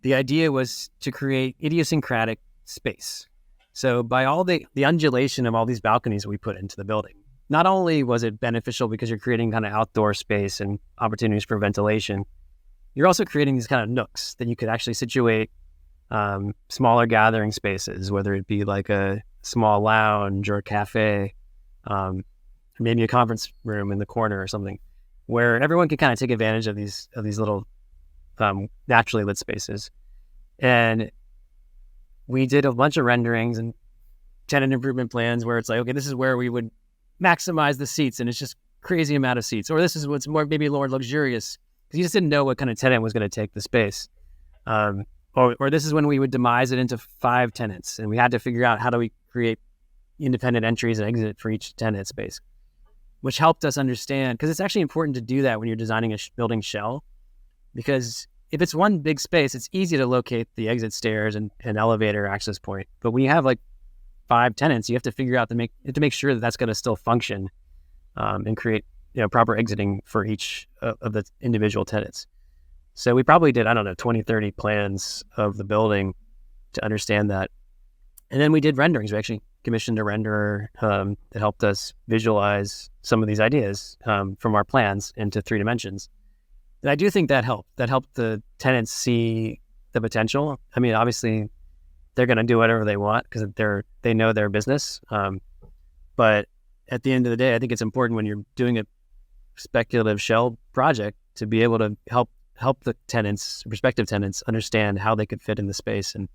the idea was to create idiosyncratic space. So by all the undulation of all these balconies we put into the building, not only was it beneficial because you're creating kind of outdoor space and opportunities for ventilation, you're also creating these kind of nooks that you could actually situate smaller gathering spaces, whether it be like a small lounge or a cafe, maybe a conference room in the corner or something, where everyone can kind of take advantage of these little naturally lit spaces. And we did a bunch of renderings and tenant improvement plans where it's like, okay, this is where we would maximize the seats, and it's just crazy amount of seats, or this is what's maybe more luxurious, because you just didn't know what kind of tenant was going to take the space. Or this is when we would demise it into 5 tenants, and we had to figure out how do we create independent entries and exit for each tenant space, which helped us understand, because it's actually important to do that when you're designing a building shell, because if it's one big space, it's easy to locate the exit stairs and elevator access point. But when you have like 5 tenants, you have to figure out to make sure that that's going to still function, and create proper exiting for each of the individual tenants. So we probably did, 20, 30 plans of the building to understand that. And then we did renderings. We actually commissioned a renderer that helped us visualize some of these ideas from our plans into 3 dimensions. And I do think that helped. That helped the tenants see the potential. I mean, obviously, they're going to do whatever they want because they know their business. But at the end of the day, I think it's important when you're doing a speculative shell project to be able to help the tenants, prospective tenants, understand how they could fit in the space and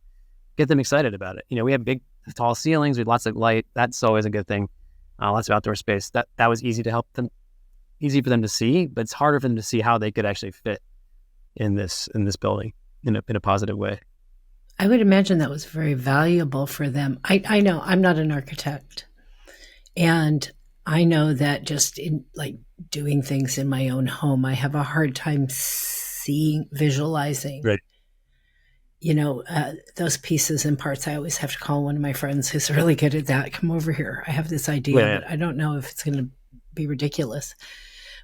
get them excited about it. We have big, tall ceilings with lots of light. That's always a good thing. Lots of outdoor space. That was easy for them to see, but it's harder for them to see how they could actually fit in this building in a positive way. I would imagine that was very valuable for them. I know I'm not an architect, and I know that just in like doing things in my own home, I have a hard time visualizing, right. Those pieces and parts. I always have to call one of my friends who's really good at that. Come over here. I have this idea, but I don't know if it's going to be ridiculous.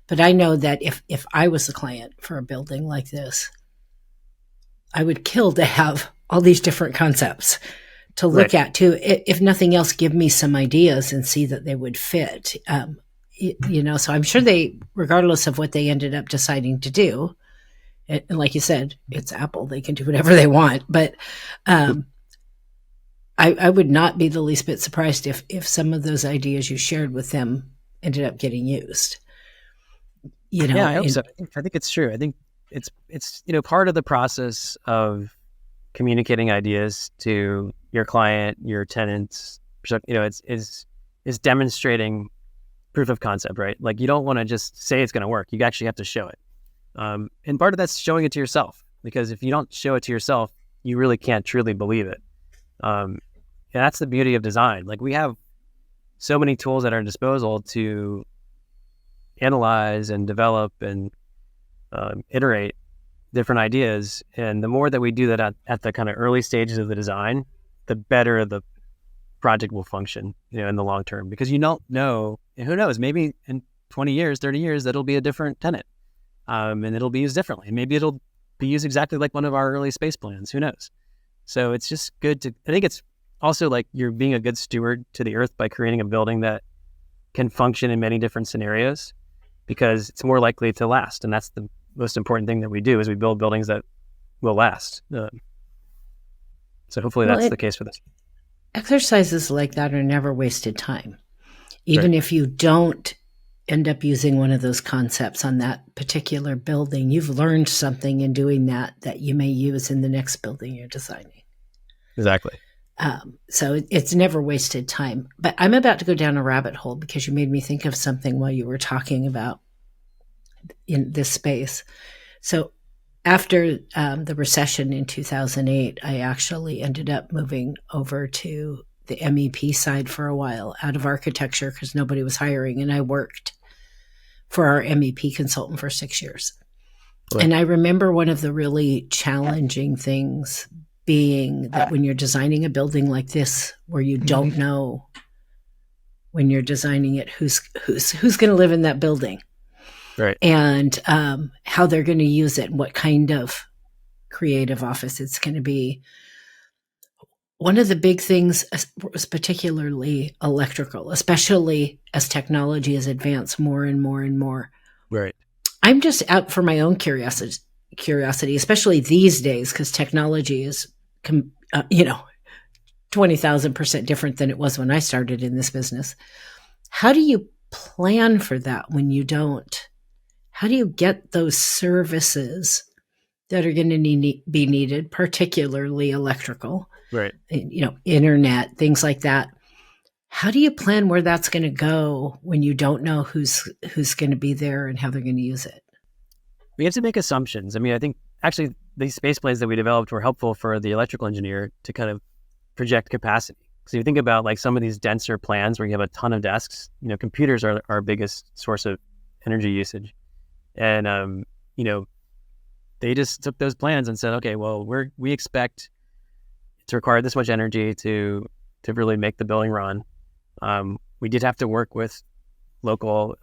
But I know that if I was a client for a building like this, I would kill to have all these different concepts to look at, to, if nothing else, give me some ideas and see that they would fit. So I'm sure they, regardless of what they ended up deciding to do, and like you said, it's Apple, they can do whatever they want. But I would not be the least bit surprised if some of those ideas you shared with them ended up getting used. Yeah, I hope so. I think it's true. I think it's part of the process of communicating ideas to your client, your tenants. It's demonstrating proof of concept, right? Like, you don't want to just say it's going to work. You actually have to show it. And part of that's showing it to yourself, because if you don't show it to yourself, you really can't truly believe it. And that's the beauty of design. Like, we have so many tools at our disposal to analyze and develop and iterate different ideas. And the more that we do that at the kind of early stages of the design, the better the project will function, in the long term, because you don't know, and who knows, maybe in 20 years, 30 years, that'll be a different tenant. And it'll be used differently. Maybe it'll be used exactly like one of our early space plans. Who knows? So it's just good I think it's also like you're being a good steward to the earth by creating a building that can function in many different scenarios, because it's more likely to last. And that's the most important thing that we do, is we build buildings that will last. So hopefully that's the case for this. Exercises like that are never wasted time. Even if you don't end up using one of those concepts on that particular building, you've learned something in doing that you may use in the next building you're designing. Exactly. So it's never wasted time. But I'm about to go down a rabbit hole because you made me think of something while you were talking about in this space. So after the recession in 2008, I actually ended up moving over to the MEP side for a while, out of architecture because nobody was hiring, and I worked for our MEP consultant for 6 years. Right. And I remember one of the really challenging things being that when you're designing a building like this, where you don't know when you're designing it who's going to live in that building, right? And how they're going to use it, and what kind of creative office it's going to be. One of the big things was particularly electrical, especially as technology has advanced more and more and more. Right. I'm just out for my own curiosity, especially these days, because technology is, 20,000% different than it was when I started in this business. How do you plan for that when you don't? How do you get those services that are going to be needed, particularly electrical, right? Internet, things like that? How do you plan where that's going to go when you don't know who's going to be there and how they're going to use it? We have to make assumptions. I mean, I think actually these space plans that we developed were helpful for the electrical engineer to kind of project capacity. So you think about like some of these denser plans where you have a ton of desks, computers are our biggest source of energy usage. And, they just took those plans and said, okay, well, we expect to require this much energy to really make the building run. We did have to work with local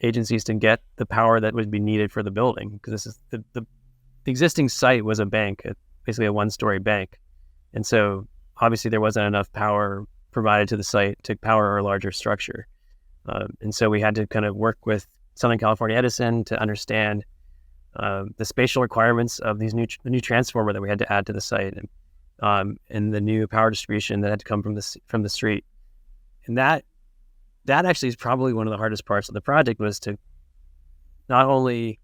agencies to get the power that would be needed for the building, because this is the existing site was a bank, basically a one-story bank. And so obviously there wasn't enough power provided to the site to power our larger structure. And so we had to kind of work with Southern California Edison to understand the spatial requirements of the new transformer that we had to add to the site, and the new power distribution that had to come from the street. And that actually is probably one of the hardest parts of the project, was to not only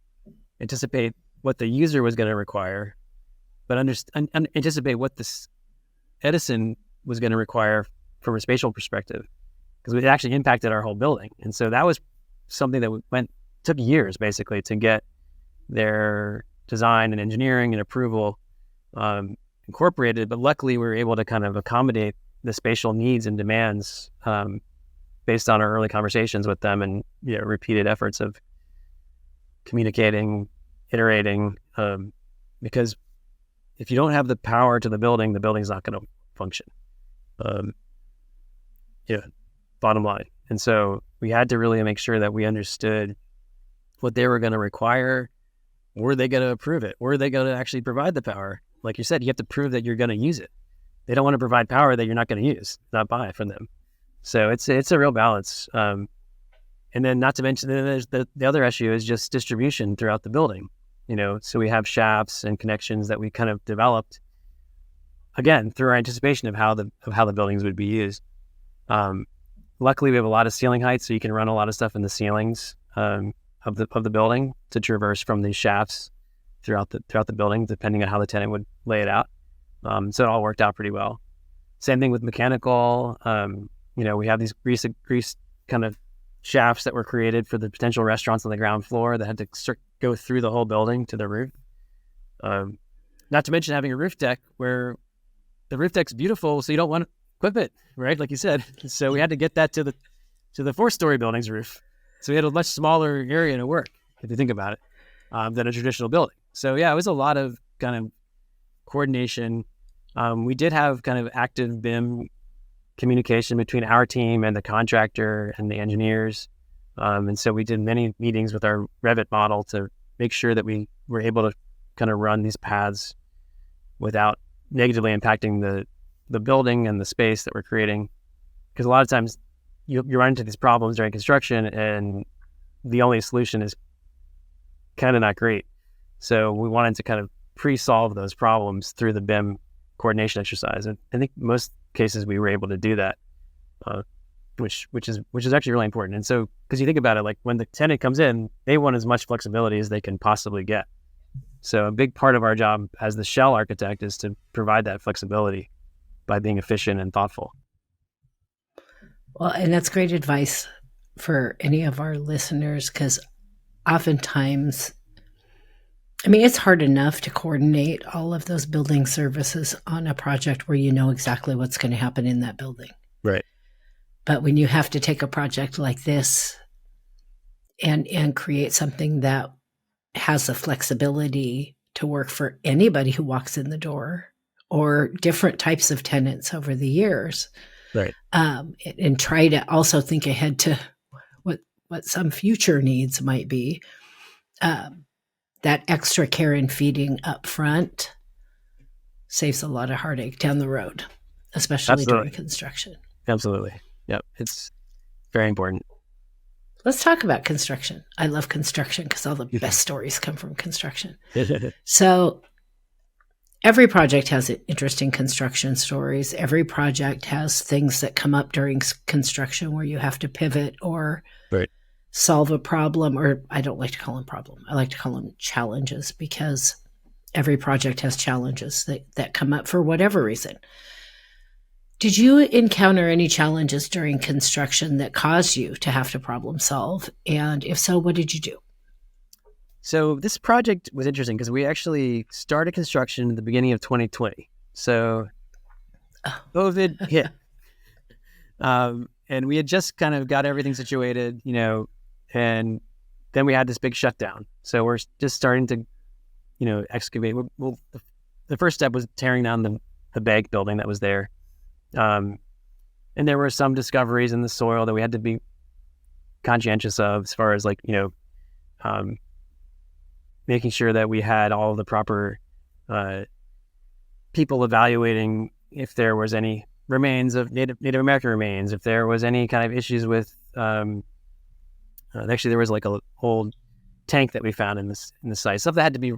anticipate what the user was going to require, but anticipate what this Edison was going to require from a spatial perspective, because it actually impacted our whole building. And so that was something that took years basically to get their design and engineering and approval incorporated. But luckily we were able to kind of accommodate the spatial needs and demands based on our early conversations with them, and repeated efforts of communicating, iterating, because if you don't have the power to the building's not going to function. Bottom line. And so we had to really make sure that we understood what they were going to require. Were they going to approve it? Were they going to actually provide the power? Like you said, you have to prove that you're going to use it. They don't want to provide power that you're not going to use, not buy from them. So it's a real balance. And then not to mention, then there's the other issue is just distribution throughout the building. So we have shafts and connections that we kind of developed, again, through our anticipation of how the buildings would be used. Luckily, we have a lot of ceiling height, so you can run a lot of stuff in the ceilings of the building to traverse from these shafts throughout the building, depending on how the tenant would lay it out. So it all worked out pretty well. Same thing with mechanical. We have these grease kind of shafts that were created for the potential restaurants on the ground floor that had to go through the whole building to the roof. Not to mention having a roof deck where the roof deck's beautiful, so you don't want to equip it, right? Like you said. So we had to get that to the 4-story building's roof. So we had a much smaller area to work, if you think about it, than a traditional building. So yeah, it was a lot of kind of coordination. We did have kind of active BIM communication between our team and the contractor and the engineers. And so we did many meetings with our Revit model to make sure that we were able to kind of run these paths without negatively impacting the building and the space that we're creating. Because a lot of times you run into these problems during construction, and the only solution is kind of not great. So we wanted to kind of pre-solve those problems through the BIM coordination exercise. And I think most cases we were able to do that, which is actually really important. And so, because you think about it, like when the tenant comes in, they want as much flexibility as they can possibly get. So a big part of our job as the shell architect is to provide that flexibility by being efficient and thoughtful. Well, and that's great advice for any of our listeners, because oftentimes, I mean, it's hard enough to coordinate all of those building services on a project where you know exactly what's going to happen in that building. Right. But when you have to take a project like this and create something that has the flexibility to work for anybody who walks in the door or different types of tenants over the years, right, and try to also think ahead to what some future needs might be, that extra care and feeding up front saves a lot of heartache down the road, especially during construction. Absolutely. Yep. It's very important. Let's talk about construction. I love construction because all the best stories come from construction. So every project has interesting construction stories. Every project has things that come up during construction where you have to pivot or solve a problem, or I don't like to call them problem. I like to call them challenges, because every project has challenges that come up for whatever reason. Did you encounter any challenges during construction that caused you to have to problem solve? And if so, what did you do? So this project was interesting because we actually started construction at the beginning of 2020. So COVID hit. And we had just kind of got everything situated, and then we had this big shutdown. So we're just starting to, excavate. Well, the first step was tearing down the bank building that was there. And there were some discoveries in the soil that we had to be conscientious of, as far as making sure that we had all the proper people evaluating if there was any remains of Native American remains, if there was any kind of issues with actually there was like a old tank that we found in the site, stuff that had to be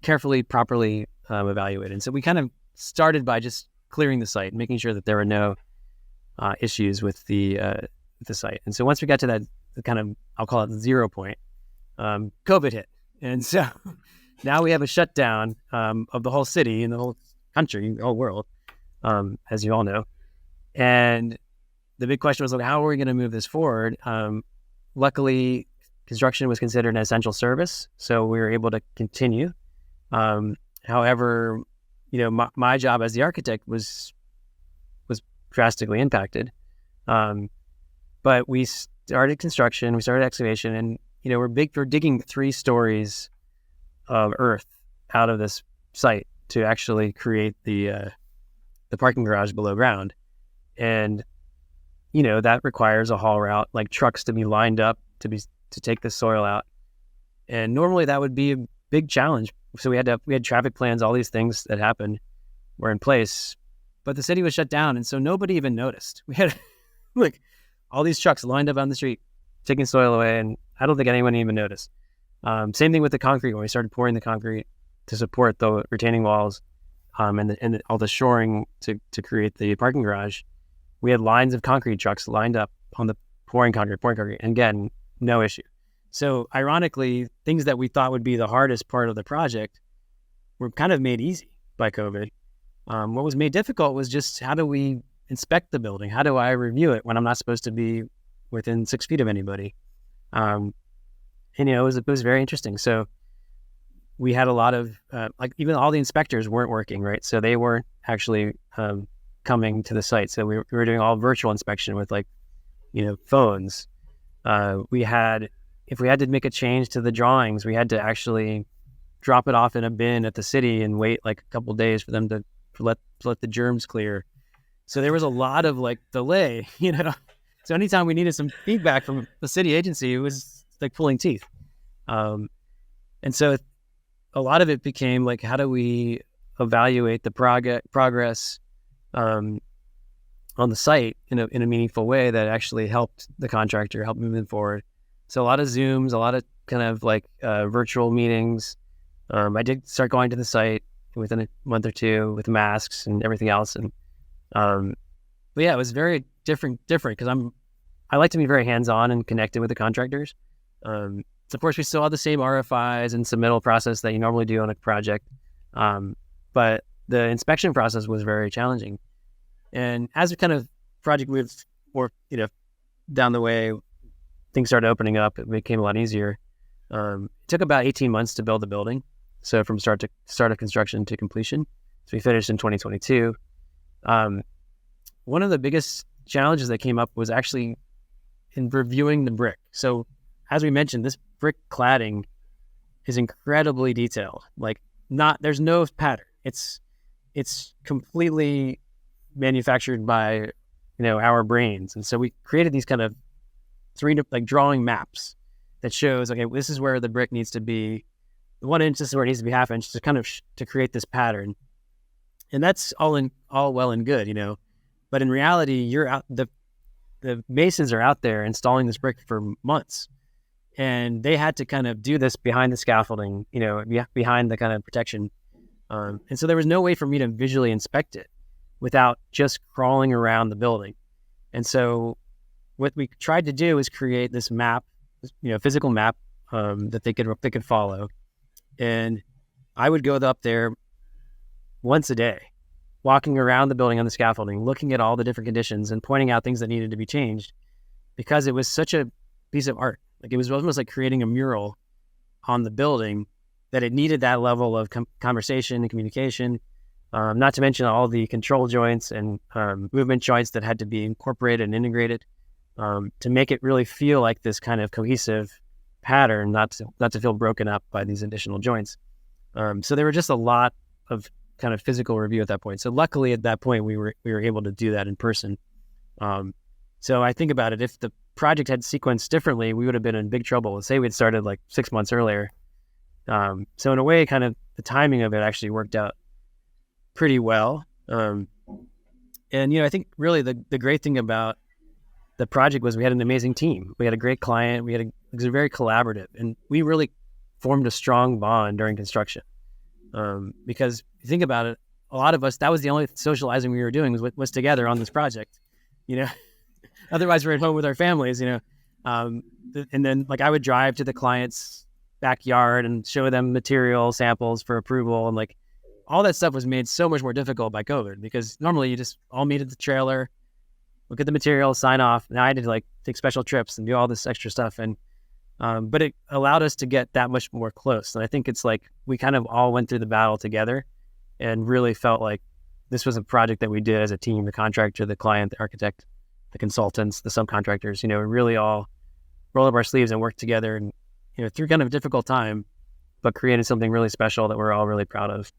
carefully, properly evaluated. And so we kind of started by just clearing the site, making sure that there were no issues with the site. And so once we got to that kind of, I'll call it the 0 point, COVID hit. And so now we have a shutdown of the whole city and the whole country, the whole world, as you all know. And the big question was, how are we going to move this forward? Luckily, construction was considered an essential service, so we were able to continue. However, my job as the architect was drastically impacted. But we started construction, we started excavation, and we're digging 3 stories of earth out of this site to actually create the parking garage below ground. And that requires a haul route, like trucks to be lined up to take the soil out. And normally that would be a big challenge. So we had traffic plans, all these things that happened were in place, but the city was shut down, and so nobody even noticed. We had all these trucks lined up on the street taking soil away, and I don't think anyone even noticed. Same thing with the concrete. When we started pouring the concrete to support the retaining walls and all the shoring to create the parking garage, we had lines of concrete trucks lined up on the pouring concrete, and again, no issue. So ironically, things that we thought would be the hardest part of the project were kind of made easy by COVID. What was made difficult was just, how do we inspect the building? How do I review it when I'm not supposed to be within 6 feet of anybody? And it was very interesting. So we had a lot of, even all the inspectors weren't working, right? So they weren't actually coming to the site. So we were doing all virtual inspection with phones. If we had to make a change to the drawings, we had to actually drop it off in a bin at the city and wait a couple days for them to let the germs clear. So there was a lot of delay, So anytime we needed some feedback from the city agency, it was like pulling teeth. And so a lot of it became how do we evaluate the progress on the site in a meaningful way that actually helped the contractor, helped move them forward. So a lot of Zooms, a lot of kind of like virtual meetings. I did start going to the site within a month or two with masks and everything else. And but yeah, it was very different because I like to be very hands-on and connected with the contractors. So of course we still have the same RFIs and submittal process that you normally do on a project. But the inspection process was very challenging. And as the kind of project moved more, down the way, things started opening up. It became a lot easier. It took about 18 months to build the building. So from start of construction to completion. So we finished in 2022. One of the biggest challenges that came up was actually in reviewing the brick. So as we mentioned, this brick cladding is incredibly detailed. Like there's no pattern. It's completely manufactured by, our brains. And so we created these kind of drawing maps that shows, okay, this is where the brick needs to be 1 inch, this is where it needs to be half inch, to kind of to create this pattern. And that's all well and good, but in reality, you're out, the masons are out there installing this brick for months, and they had to kind of do this behind the scaffolding, behind the kind of protection. And so there was no way for me to visually inspect it without just crawling around the building. And so what we tried to do is create this map, physical map that they could follow. And I would go up there once a day, walking around the building on the scaffolding, looking at all the different conditions and pointing out things that needed to be changed, because it was such a piece of art. Like it was almost like creating a mural on the building, that it needed that level of conversation and communication. Not to mention all the control joints and movement joints that had to be incorporated and integrated to make it really feel like this kind of cohesive pattern, not to feel broken up by these additional joints. So there were just a lot of kind of physical review at that point. So luckily at that point we were able to do that in person. So I think about it, if the project had sequenced differently, we would have been in big trouble. Let's say we'd started like 6 months earlier. So in a way, kind of the timing of it actually worked out pretty well. And, I think really the great thing about the project was we had an amazing team. We had a great client. It was very collaborative, and we really formed a strong bond during construction. Because if you think about it, a lot of us, that was the only socializing we were doing was together on this project, otherwise we're at home with our families, and then like I would drive to the client's backyard and show them material samples for approval, and like all that stuff was made so much more difficult by COVID, because normally you just all meet at the trailer, look at the material, sign off. Now I had to like take special trips and do all this extra stuff, and but it allowed us to get that much more close. And I think it's like we kind of all went through the battle together and really felt like this was a project that we did as a team: the contractor, the client, the architect, the consultants, the subcontractors. We really all rolled up our sleeves and worked together, and through kind of a difficult time, but created something really special that we're all really proud of.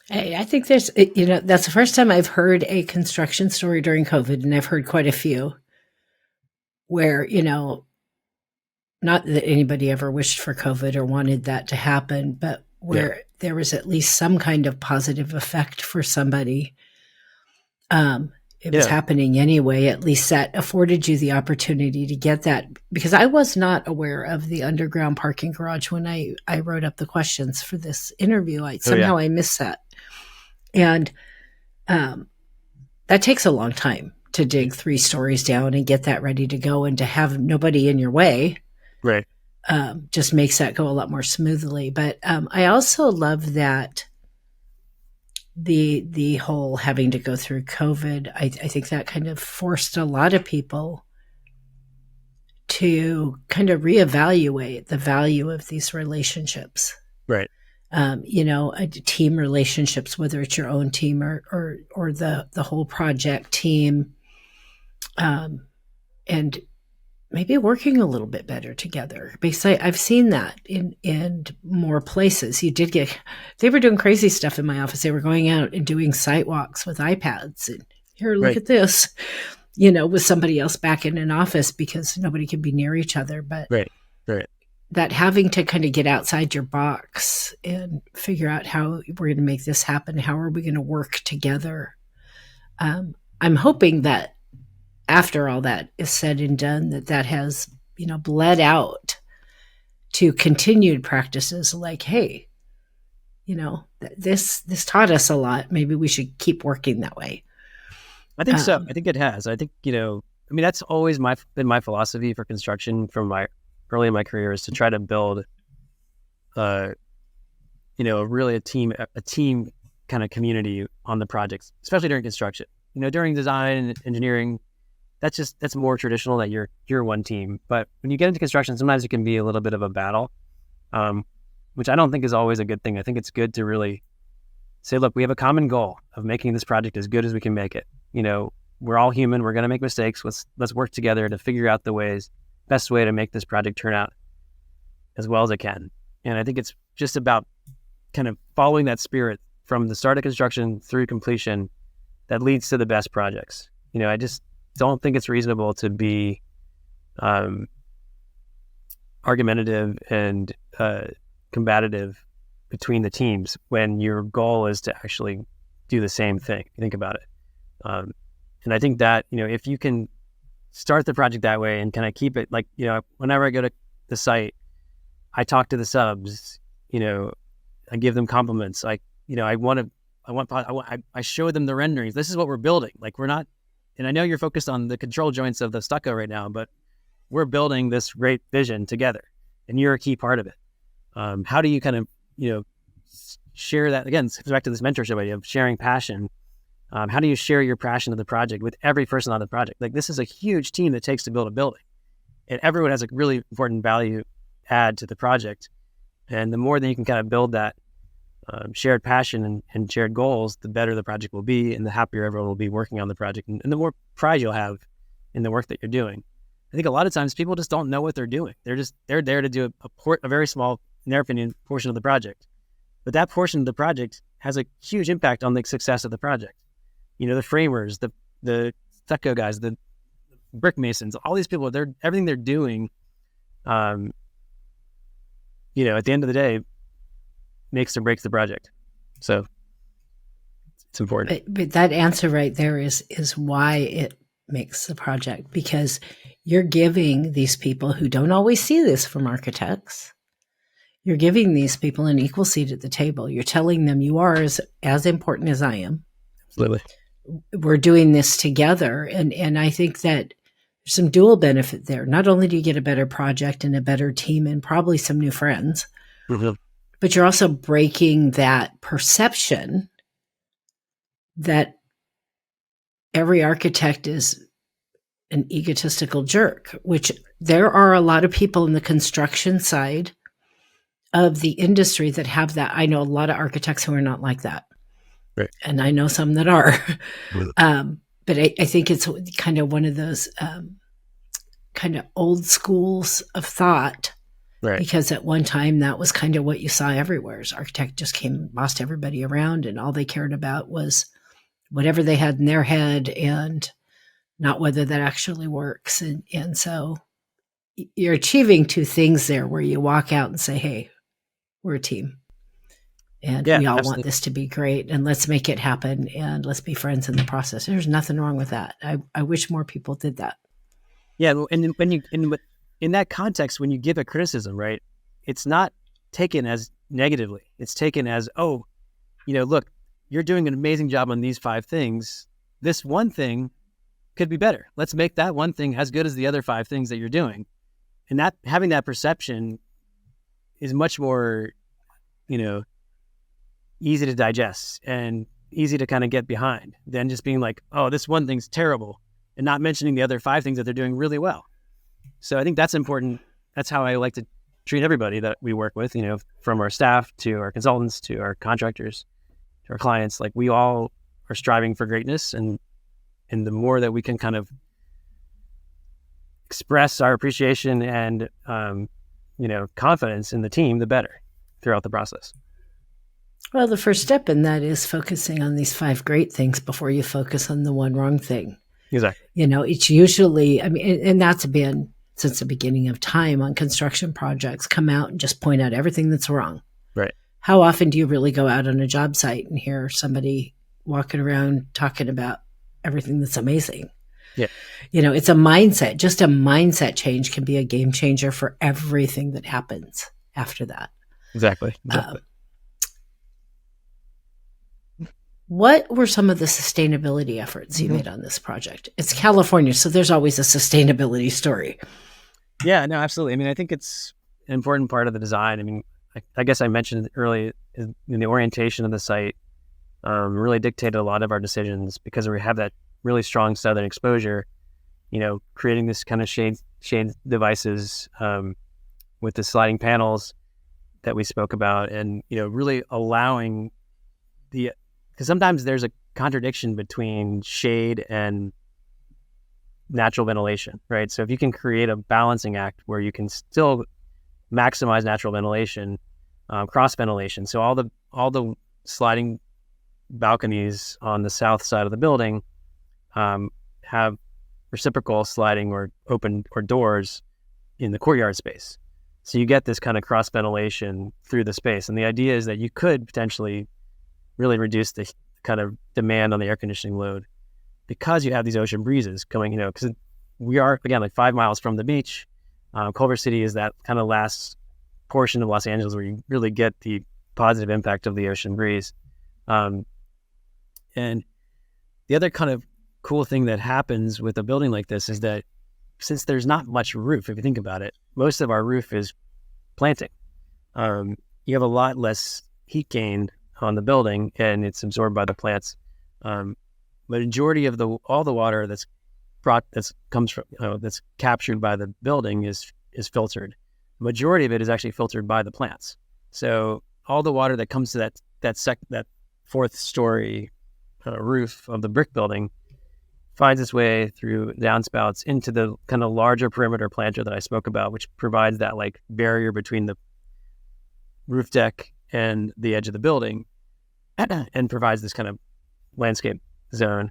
Hey, I think that's the first time I've heard a construction story during COVID, and I've heard quite a few where, not that anybody ever wished for COVID or wanted that to happen, but where there was at least some kind of positive effect for somebody. It was happening anyway. At least that afforded you the opportunity to get that, because I was not aware of the underground parking garage when I wrote up the questions for this interview. I missed that. And that takes a long time to dig 3 stories down and get that ready to go, and to have nobody in your way. Right. Just makes that go a lot more smoothly. But I also love that the whole having to go through COVID, I think that kind of forced a lot of people to kind of reevaluate the value of these relationships. Right. Team relationships, whether it's your own team or the whole project team, and maybe working a little bit better together, because I've seen that in more places. They were doing crazy stuff in my office. They were going out and doing site walks with iPads, and here, look at this, with somebody else back in an office, because nobody can be near each other. But right. that having to kind of get outside your box and figure out how we're going to make this happen, how are we going to work together. I'm hoping that after all that is said and done, that has, bled out to continued practices like, hey, this taught us a lot. Maybe we should keep working that way. I think so. I think it has. I think, that's always been my philosophy for construction from early in my career, is to try to build, really a team kind of community on the projects, especially during construction. During design and engineering, that's more traditional, that you're one team. But when you get into construction, sometimes it can be a little bit of a battle, which I don't think is always a good thing. I think it's good to really say, look, we have a common goal of making this project as good as we can make it. We're all human. We're going to make mistakes. Let's work together to figure out the best way to make this project turn out as well as it can. And I think it's just about kind of following that spirit from the start of construction through completion that leads to the best projects. I just don't think it's reasonable to be argumentative and combative between the teams when your goal is to actually do the same thing. Think about it. And I think that, if you can start the project that way and kind of keep it like, whenever I go to the site, I talk to the subs, I give them compliments. I show them the renderings. This is what we're building. Like, we're not, and I know you're focused on the control joints of the stucco right now, but we're building this great vision together, and you're a key part of it. How do you kind of, share that? Again, it goes back to this mentorship idea of sharing passion. How do you share your passion of the project with every person on the project? Like, this is a huge team that takes to build a building, and everyone has a really important value add to the project. And the more that you can kind of build that shared passion and shared goals, the better the project will be, and the happier everyone will be working on the project, and the more pride you'll have in the work that you're doing. I think a lot of times people just don't know what they're doing. They're there to do a very small, in their opinion, portion of the project. But that portion of the project has a huge impact on the success of the project. The framers, the stucco guys, the brick masons, all these people, everything they're doing, at the end of the day, makes or breaks the project. So it's important. But that answer right there is why it makes the project, because you're giving these people who don't always see this from architects, you're giving these people an equal seat at the table. You're telling them you are as important as I am. Absolutely. We're doing this together. And I think that there's some dual benefit there. Not only do you get a better project and a better team and probably some new friends, mm-hmm. but you're also breaking that perception that every architect is an egotistical jerk, which there are a lot of people in the construction side of the industry that have that. I know a lot of architects who are not like that. Right. And I know some that are. But I think it's kind of one of those kind of old schools of thought. Right. Because at one time that was kind of what you saw everywhere. As architect just came and bossed everybody around, and all they cared about was whatever they had in their head and not whether that actually works. And so you're achieving two things there, where you walk out and say, hey, we're a team. And we all want this to be great, and let's make it happen, and let's be friends in the process. There's nothing wrong with that. I wish more people did that. Yeah, and in that context, when you give a criticism, right, it's not taken as negatively. It's taken as, look, you're doing an amazing job on these 5 things. This one thing could be better. Let's make that one thing as good as the other 5 things that you're doing. And that, having that perception is much more, easy to digest and easy to kind of get behind than just being like, oh, this one thing's terrible, and not mentioning the other 5 things that they're doing really well. So I think that's important. That's how I like to treat everybody that we work with, from our staff to our consultants to our contractors to our clients. Like, we all are striving for greatness, and the more that we can kind of express our appreciation and confidence in the team, the better throughout the process. Well, the first step in that is focusing on these 5 great things before you focus on the one wrong thing. Exactly. It's usually, and that's been since the beginning of time on construction projects come out and just point out everything that's wrong. Right. How often do you really go out on a job site and hear somebody walking around talking about everything that's amazing? Yeah. It's a mindset. Just a mindset change can be a game changer for everything that happens after that. Exactly. What were some of the sustainability efforts you made on this project? It's California, so there's always a sustainability story. Yeah, no, absolutely. I mean, I think it's an important part of the design. I mean, I guess I mentioned early in the orientation of the site really dictated a lot of our decisions because we have that really strong southern exposure, creating this kind of shade devices with the sliding panels that we spoke about, and, really allowing because sometimes there's a contradiction between shade and natural ventilation, right? So if you can create a balancing act where you can still maximize natural ventilation, cross ventilation. So all the sliding balconies on the south side of the building have reciprocal sliding or open or doors in the courtyard space. So you get this kind of cross ventilation through the space. And the idea is that you could potentially really reduce the kind of demand on the air conditioning load because you have these ocean breezes coming, because we are, again, like 5 miles from the beach. Culver City is that kind of last portion of Los Angeles where you really get the positive impact of the ocean breeze. And the other kind of cool thing that happens with a building like this is that since there's not much roof, if you think about it, most of our roof is planting. You have a lot less heat gain on the building, and it's absorbed by the plants. Majority of all the water that's captured by the building is filtered. Majority of it is actually filtered by the plants. So all the water that comes to that fourth story roof of the brick building finds its way through downspouts into the kind of larger perimeter planter that I spoke about, which provides that like barrier between the roof deck and the edge of the building, and provides this kind of landscape zone.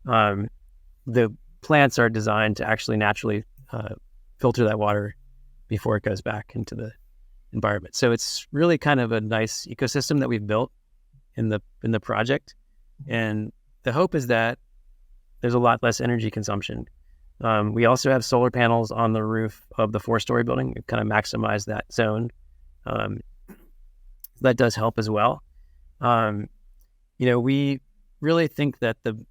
The plants are designed to actually naturally filter that water before it goes back into the environment. So it's really kind of a nice ecosystem that we've built in the project. And the hope is that there's a lot less energy consumption. We also have solar panels on the roof of the 4-story building to kind of maximize that zone. That does help as well. We really think that the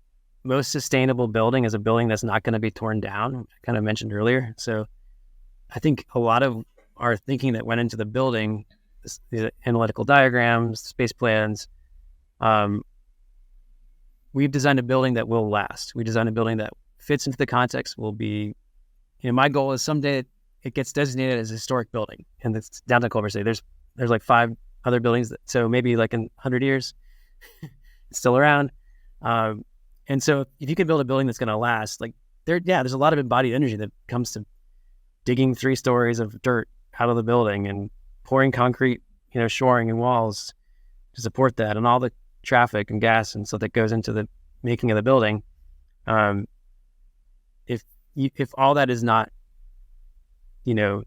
most sustainable building is a building that's not going to be torn down, I kind of mentioned earlier. So I think a lot of our thinking that went into the building, the analytical diagrams, space plans, we've designed a building that will last. We designed a building that fits into the context, will be, my goal is someday it gets designated as a historic building, and it's downtown Culver City. There's like 5 other buildings, so maybe like in 100 years, it's still around. And so if you can build a building that's going to last, like there's a lot of embodied energy that comes to digging 3 stories of dirt out of the building and pouring concrete, shoring and walls to support that, and all the traffic and gas and stuff that goes into the making of the building. If all that is not, done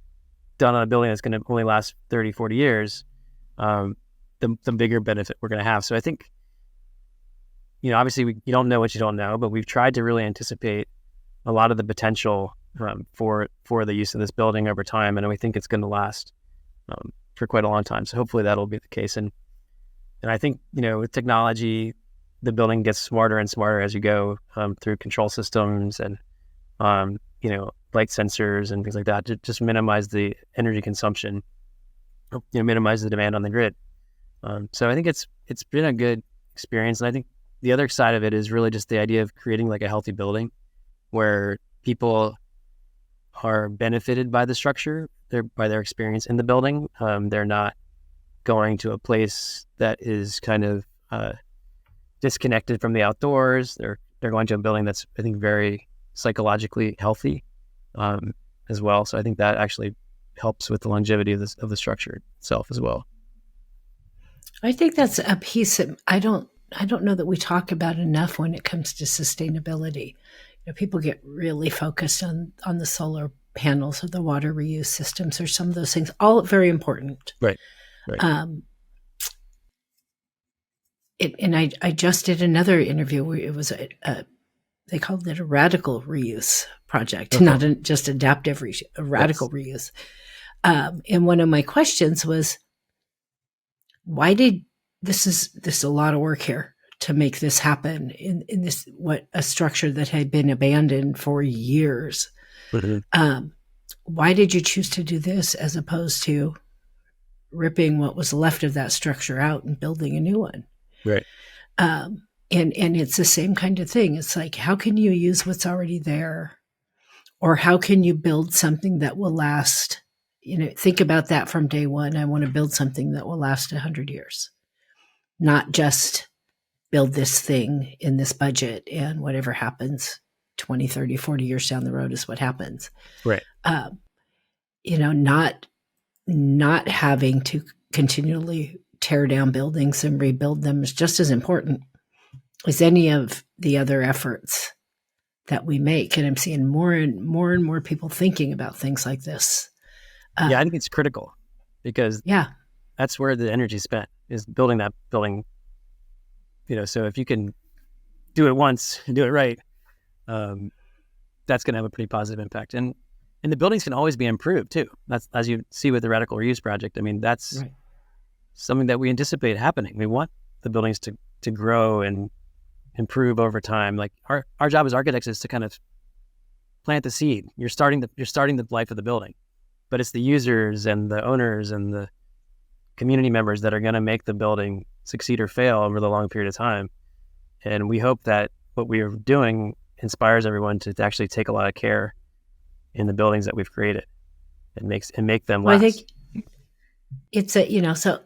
on a building that's going to only last 30, 40 years, the bigger benefit we're going to have. So I think, obviously you don't know what you don't know, but we've tried to really anticipate a lot of the potential for the use of this building over time, and we think it's going to last for quite a long time. So hopefully that'll be the case. And I think, with technology, the building gets smarter and smarter as you go through control systems and, light sensors and things like that to just minimize the energy consumption, minimize the demand on the grid. So I think it's been a good experience. And I think the other side of it is really just the idea of creating like a healthy building where people are benefited by the structure, by their experience in the building. They're not going to a place that is kind of disconnected from the outdoors. They're going to a building that's, I think, very psychologically healthy as well. So I think that actually helps with the longevity of the structure itself as well. I think that's a piece that I don't know that we talk about enough when it comes to sustainability. People get really focused on the solar panels or the water reuse systems or some of those things, all very important. Right. And I just did another interview where it was they called it a radical reuse project, not just adaptive a radical reuse. And one of my questions was, why did this is a lot of work here to make this happen in this, a structure that had been abandoned for years. Why did you choose to do this as opposed to ripping what was left of that structure out and building a new one? Right. And it's the same kind of thing. It's like, how can you use what's already there? Or how can you build something that will last? Think about that from day one. I want to build something that will last 100 years, not just build this thing in this budget and whatever happens 20, 30, 40 years down the road is what happens. Right. Not having to continually tear down buildings and rebuild them is just as important as any of the other efforts that we make. And I'm seeing more and more people thinking about things like this. I think it's critical because that's where the energy is spent, is building that building. So if you can do it once and do it right, that's going to have a pretty positive impact. And the buildings can always be improved too. That's, as you see with the Radical Reuse Project. I mean, that's something that we anticipate happening. We want the buildings to grow and improve over time. Like our job as architects is to kind of plant the seed. You're starting the life of the building, but it's the users and the owners and the community members that are going to make the building succeed or fail over the long period of time. And we hope that what we are doing inspires everyone to actually take a lot of care in the buildings that we've created and make them last. I think it's so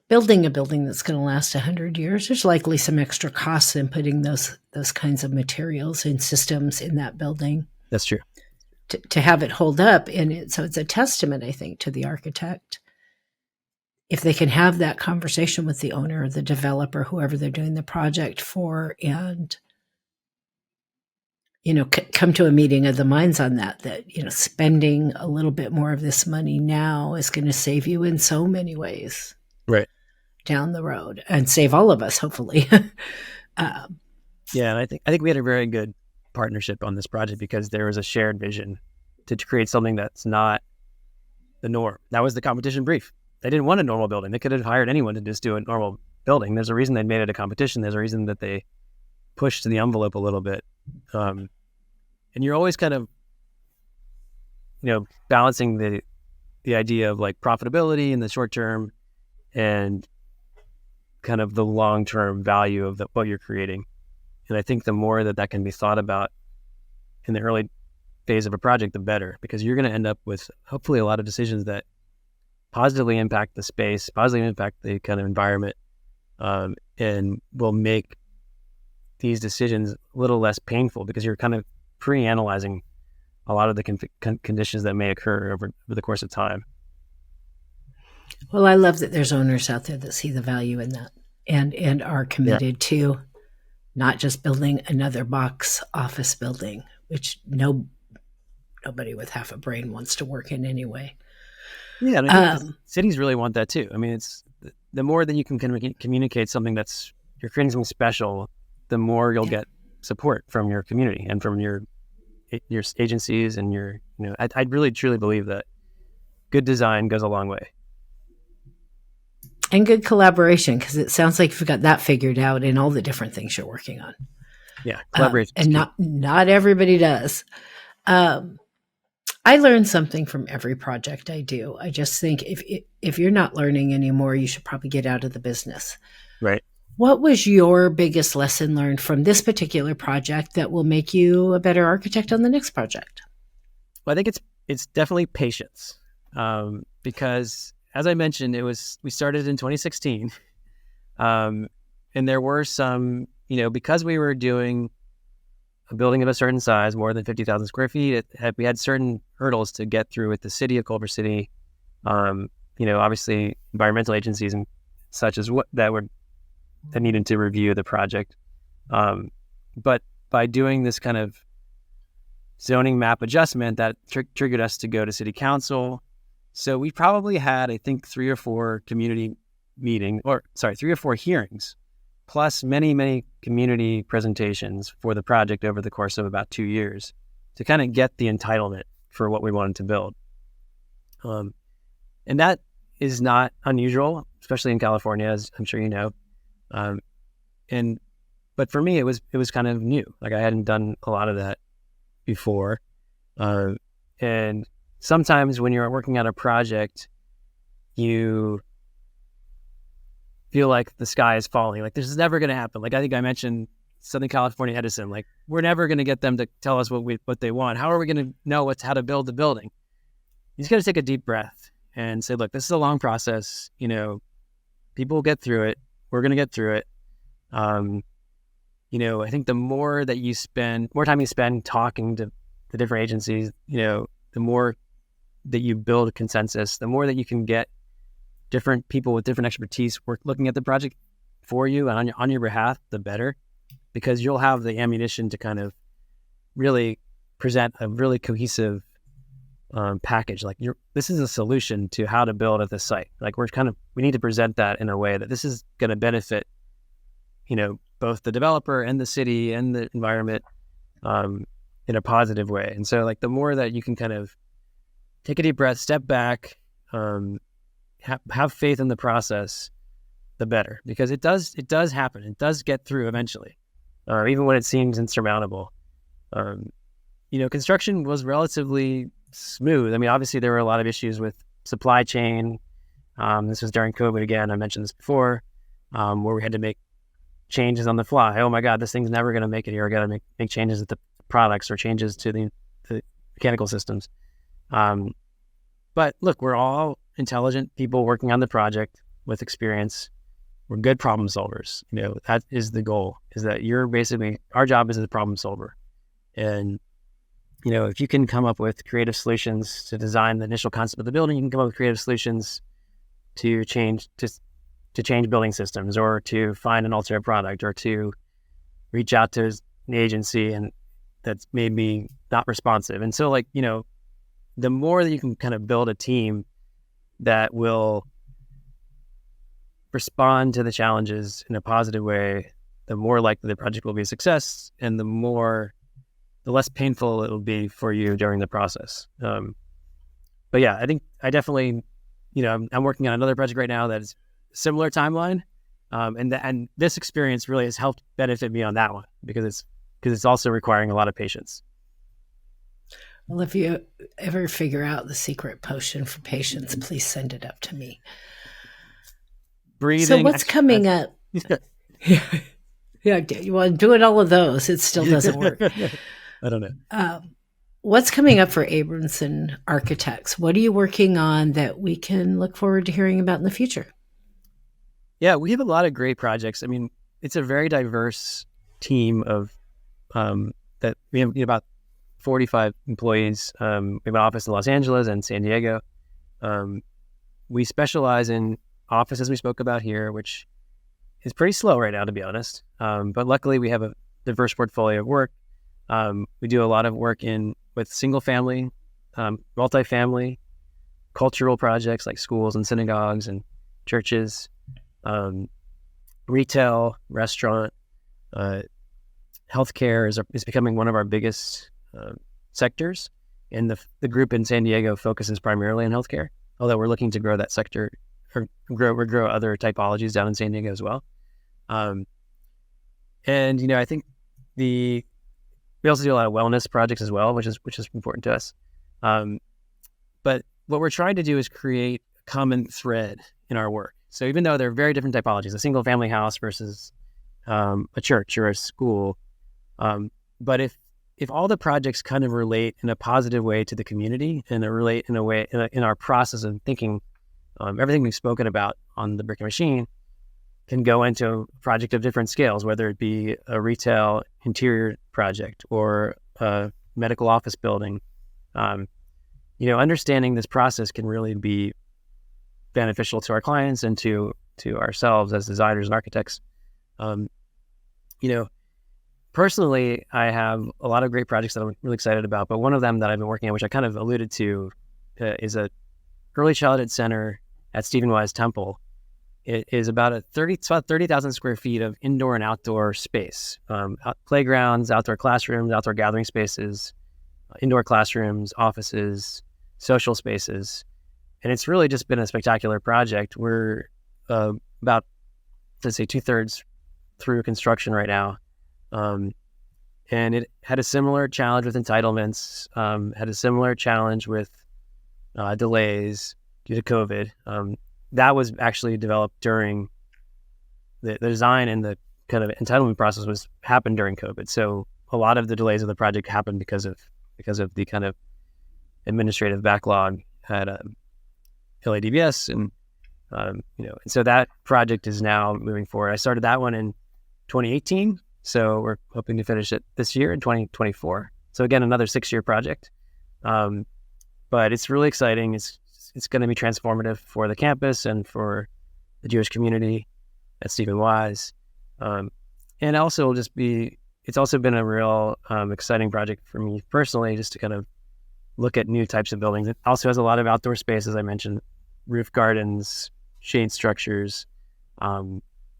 building a building that's going to last 100 years, there's likely some extra costs in putting those kinds of materials and systems in that building. That's true. To have it hold up. And so it's a testament, I think, to the architect. If they can have that conversation with the owner or the developer, whoever they're doing the project for, and come to a meeting of the minds on that spending a little bit more of this money now is going to save you in so many ways. Right. Down the road, and save all of us, hopefully. And I think we had a very good partnership on this project because there was a shared vision to create something that's not the norm. That was the competition brief. They didn't want a normal building. They could have hired anyone to just do a normal building. There's a reason they made it a competition. There's a reason that they pushed the envelope a little bit. And you're always kind of, balancing the idea of like profitability in the short term and kind of the long-term value of what you're creating. And I think the more that can be thought about in the early phase of a project, the better, because you're going to end up with hopefully a lot of decisions that positively impact the space, positively impact the kind of environment, and will make these decisions a little less painful because you're kind of pre-analyzing a lot of the conditions that may occur over the course of time. Well, I love that there's owners out there that see the value in that and are committed to not just building another box office building, which nobody with half a brain wants to work in anyway. Yeah, and I think cities really want that too. I mean, it's the more that you can communicate something you're creating something special, the more you'll get support from your community and from your agencies and I really truly believe that good design goes a long way. And good collaboration, because it sounds like you've got that figured out in all the different things you're working on. Yeah, collaboration. And not everybody does. I learn something from every project I do. I just think if you're not learning anymore, you should probably get out of the business. Right. What was your biggest lesson learned from this particular project that will make you a better architect on the next project? Well, I think it's definitely patience, because as I mentioned, we started in 2016, and there were some, because we were doing a building of a certain size, more than 50,000 square feet, we had certain hurdles to get through with the city of Culver City, obviously environmental agencies and such as that needed to review the project. But by doing this kind of zoning map adjustment that triggered us to go to city council. So we probably had, I think, 3 or 4 hearings, plus many, many community presentations for the project over the course of about 2 years to kind of get the entitlement for what we wanted to build. And that is not unusual, especially in California, as I'm sure you know. But for me, it was kind of new. Like, I hadn't done a lot of that before. And sometimes when you're working on a project, you feel like the sky is falling. Like, this is never going to happen. Like, I think I mentioned Southern California Edison. Like, we're never going to get them to tell us what they want. How are we going to know how to build the building? You just got to take a deep breath and say, look, this is a long process. You know, people will get through it. We're going to get through it. You know, I think the more time you spend talking to the different agencies, you know, the more that you build a consensus, the more that you can get different people with different expertise looking at the project for you and on your behalf, the better, because you'll have the ammunition to kind of really present a really cohesive package. Like, this is a solution to how to build at this site. Like, we need to present that in a way that this is going to benefit, you know, both the developer and the city and the environment in a positive way. And so, like, the more that you can kind of take a deep breath, step back, have faith in the process, the better, because it does happen. It does get through eventually, even when it seems insurmountable. You know, construction was relatively smooth. I mean, obviously there were a lot of issues with supply chain. This was during COVID again. I mentioned this before, where we had to make changes on the fly. Oh my God, this thing's never going to make it here. I got to make changes to the products or changes to the mechanical systems. But look, we're all intelligent people working on the project with experience. We're good problem solvers. You know, that is the goal, is that our job is a problem solver. And, you know, if you can come up with creative solutions to design the initial concept of the building, you can come up with creative solutions to change building systems, or to find an alternate product, or to reach out to an agency and that's maybe not responsive. And so, like, you know, the more that you can kind of build a team that will respond to the challenges in a positive way, the more likely the project will be a success, and the less painful it will be for you during the process. But yeah, I think I definitely, you know, I'm working on another project right now that is similar timeline. And this experience really has helped benefit me on that one, because it's also requiring a lot of patience. Well, if you ever figure out the secret potion for patience, please send it up to me. Breathing. So what's coming up? Yeah, well, doing all of those, it still doesn't work. I don't know. What's coming up for Abramson Architects? What are you working on that we can look forward to hearing about in the future? Yeah, we have a lot of great projects. I mean, it's a very diverse team of that we have about 45 employees. We have an office in Los Angeles and San Diego. We specialize in office, as we spoke about here, which is pretty slow right now, to be honest. But luckily, we have a diverse portfolio of work. We do a lot of work with single family, multifamily, cultural projects like schools and synagogues and churches, retail, restaurant, healthcare is becoming one of our biggest sectors. And the group in San Diego focuses primarily on healthcare, although we're looking to grow that sector or grow other typologies down in San Diego as well. And, you know, I think we also do a lot of wellness projects as well, which is important to us. But what we're trying to do is create a common thread in our work. So even though they're very different typologies, a single family house versus a church or a school, but if all the projects kind of relate in a positive way to the community, and relate in a way in our process of thinking, everything we've spoken about on the Brick and Machine can go into a project of different scales, whether it be a retail interior project or a medical office building. You know, understanding this process can really be beneficial to our clients and to ourselves as designers and architects. You know, personally, I have a lot of great projects that I'm really excited about, but one of them that I've been working on, which I kind of alluded to, is a early childhood center at Stephen Wise Temple. It is about 30,000 square feet of indoor and outdoor space, playgrounds, outdoor classrooms, outdoor gathering spaces, indoor classrooms, offices, social spaces. And it's really just been a spectacular project. We're about, let's say, 2/3 through construction right now. And it had a similar challenge with entitlements, had a similar challenge with delays due to COVID. That was actually developed during the design, and the kind of entitlement process happened during COVID. So a lot of the delays of the project happened because of the kind of administrative backlog at LADBS, and and so that project is now moving forward. I started that one in 2018, so we're hoping to finish it this year in 2024. So again, another 6-year project, but it's really exciting. It's going to be transformative for the campus and for the Jewish community at Stephen Wise, and also it's also been a real exciting project for me personally, just to kind of look at new types of buildings. It also has a lot of outdoor space, as I mentioned, roof gardens, shade structures.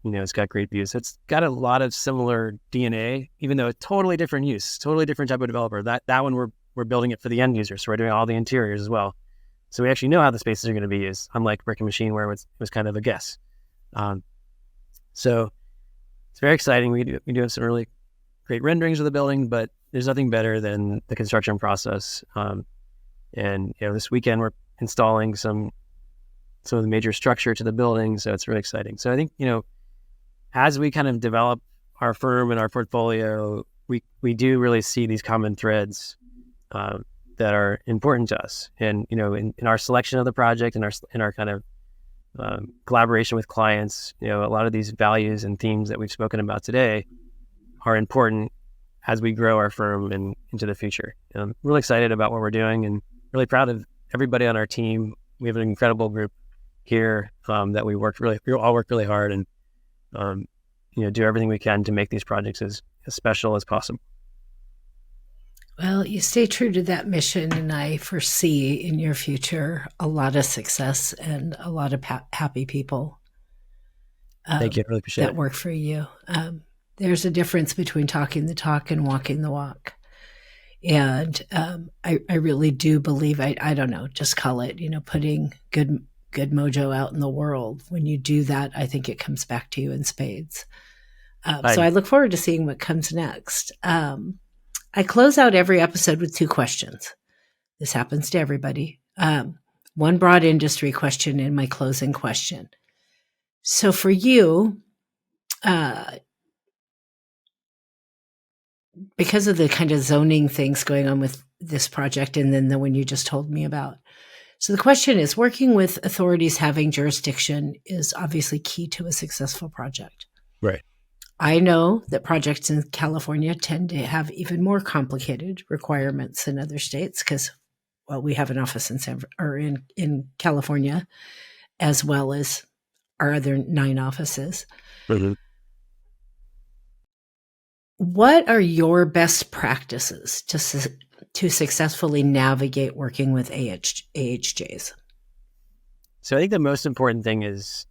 It's got great views. It's got a lot of similar DNA, even though it's totally different use, totally different type of developer. That one we're building it for the end user, so we're doing all the interiors as well. So we actually know how the spaces are going to be used, unlike Brick and Machine, where it was kind of a guess. So it's very exciting. We do have some really great renderings of the building, but there's nothing better than the construction process. And this weekend we're installing some of the major structure to the building, so it's really exciting. So I think as we kind of develop our firm and our portfolio, we do really see these common threads that are important to us. And in our selection of the project, and our kind of collaboration with clients, a lot of these values and themes that we've spoken about today are important as we grow our firm and into the future. I'm really excited about what we're doing, and really proud of everybody on our team. We have an incredible group here that we all work really hard, and do everything we can to make these projects as special as possible. Well, you stay true to that mission, and I foresee in your future a lot of success and a lot of happy people. Thank you. I really appreciate that work for you. There's a difference between talking the talk and walking the walk. And I really do believe, I don't know, just call it, putting good mojo out in the world. When you do that, I think it comes back to you in spades. So I look forward to seeing what comes next. I close out every episode with 2 questions. This happens to everybody. One broad industry question and my closing question. So for you, because of the kind of zoning things going on with this project, and then the one you just told me about. So the question is, working with authorities having jurisdiction is obviously key to a successful project. Right. I know that projects in California tend to have even more complicated requirements than other states because, well, we have an office in California, as well as our other 9 offices. Mm-hmm. What are your best practices to successfully navigate working with AHJs? So I think the most important thing is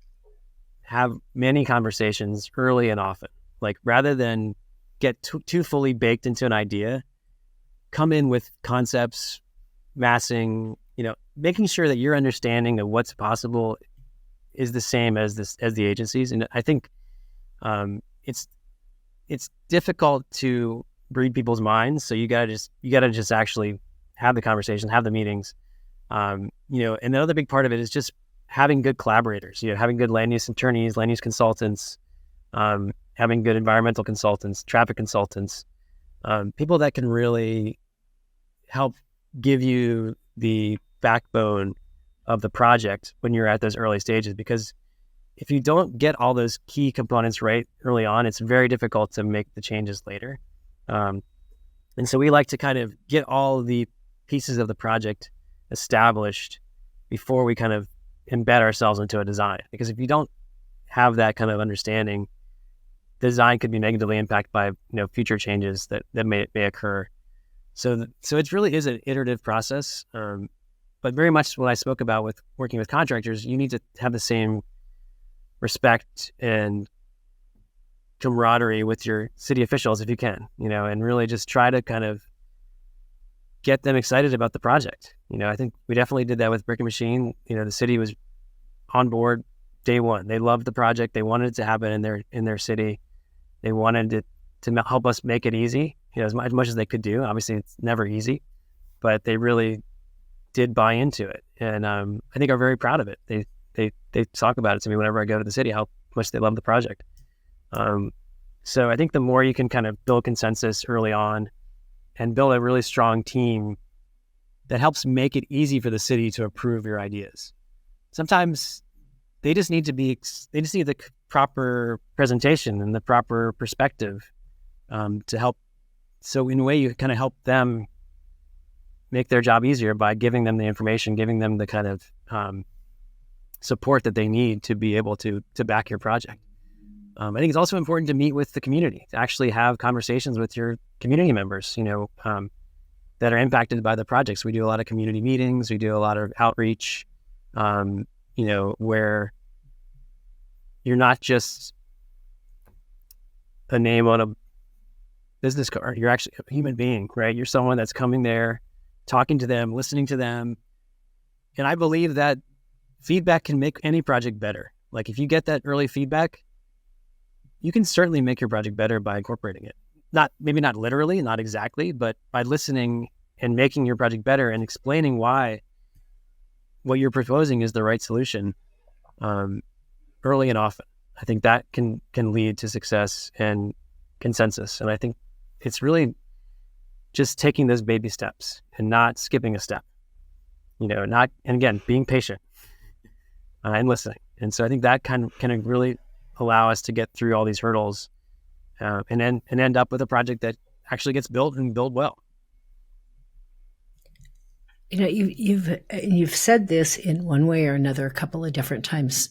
have many conversations early and often. Like, rather than get too fully baked into an idea, come in with concepts, massing, making sure that your understanding of what's possible is the same as the agencies. And I think it's difficult to read people's minds. So you gotta just actually have the conversation, have the meetings. And the other big part of it is just having good collaborators, having good land use attorneys, land use consultants, having good environmental consultants, traffic consultants, people that can really help give you the backbone of the project when you're at those early stages. Because if you don't get all those key components right early on, it's very difficult to make the changes later. And so we like to kind of get all the pieces of the project established before we kind of embed ourselves into a design. Because if you don't have that kind of understanding, design could be negatively impacted by future changes that may occur. So it really is an iterative process. But very much what I spoke about with working with contractors, you need to have the same respect and camaraderie with your city officials if you can, and really just try to kind of get them excited about the project. I think we definitely did that with Brick and Machine. The city was on board day one. They loved the project. They wanted it to happen in their city. They wanted it to help us make it easy, as much as they could do. Obviously, it's never easy, but they really did buy into it, and I think are very proud of it. They talk about it to me whenever I go to the city, how much they love the project. So I think the more you can kind of build consensus early on and build a really strong team that helps make it easy for the city to approve your ideas. Sometimes they just need the proper presentation and the proper perspective to help. So in a way, you kind of help them make their job easier by giving them the information, giving them the kind of support that they need to be able to back your project. I think it's also important to meet with the community, to actually have conversations with your community members, that are impacted by the projects. We do a lot of community meetings. We do a lot of outreach, where you're not just a name on a business card. You're actually a human being, right? You're someone that's coming there, talking to them, listening to them. And I believe that feedback can make any project better. Like if you get that early feedback, you can certainly make your project better by incorporating it. Maybe not literally, not exactly, but by listening and making your project better and explaining why what you're proposing is the right solution early and often. I think that can lead to success and consensus. And I think it's really just taking those baby steps and not skipping a step, and again, being patient and listening. And so I think that can really allow us to get through all these hurdles and end up with a project that actually gets built and built well. You've said this in one way or another a couple of different times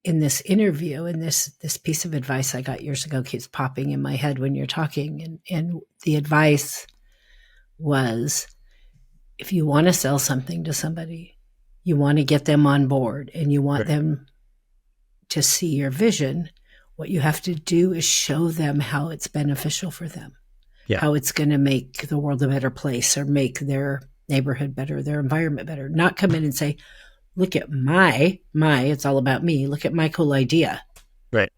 in this interview, and this piece of advice I got years ago keeps popping in my head when you're talking. And the advice was, if you want to sell something to somebody, you want to get them on board and you want them to see your vision, what you have to do is show them how it's beneficial for them, how it's going to make the world a better place or make their neighborhood better, their environment better. Not come in and say, look at my, it's all about me. Look at my cool idea. Right.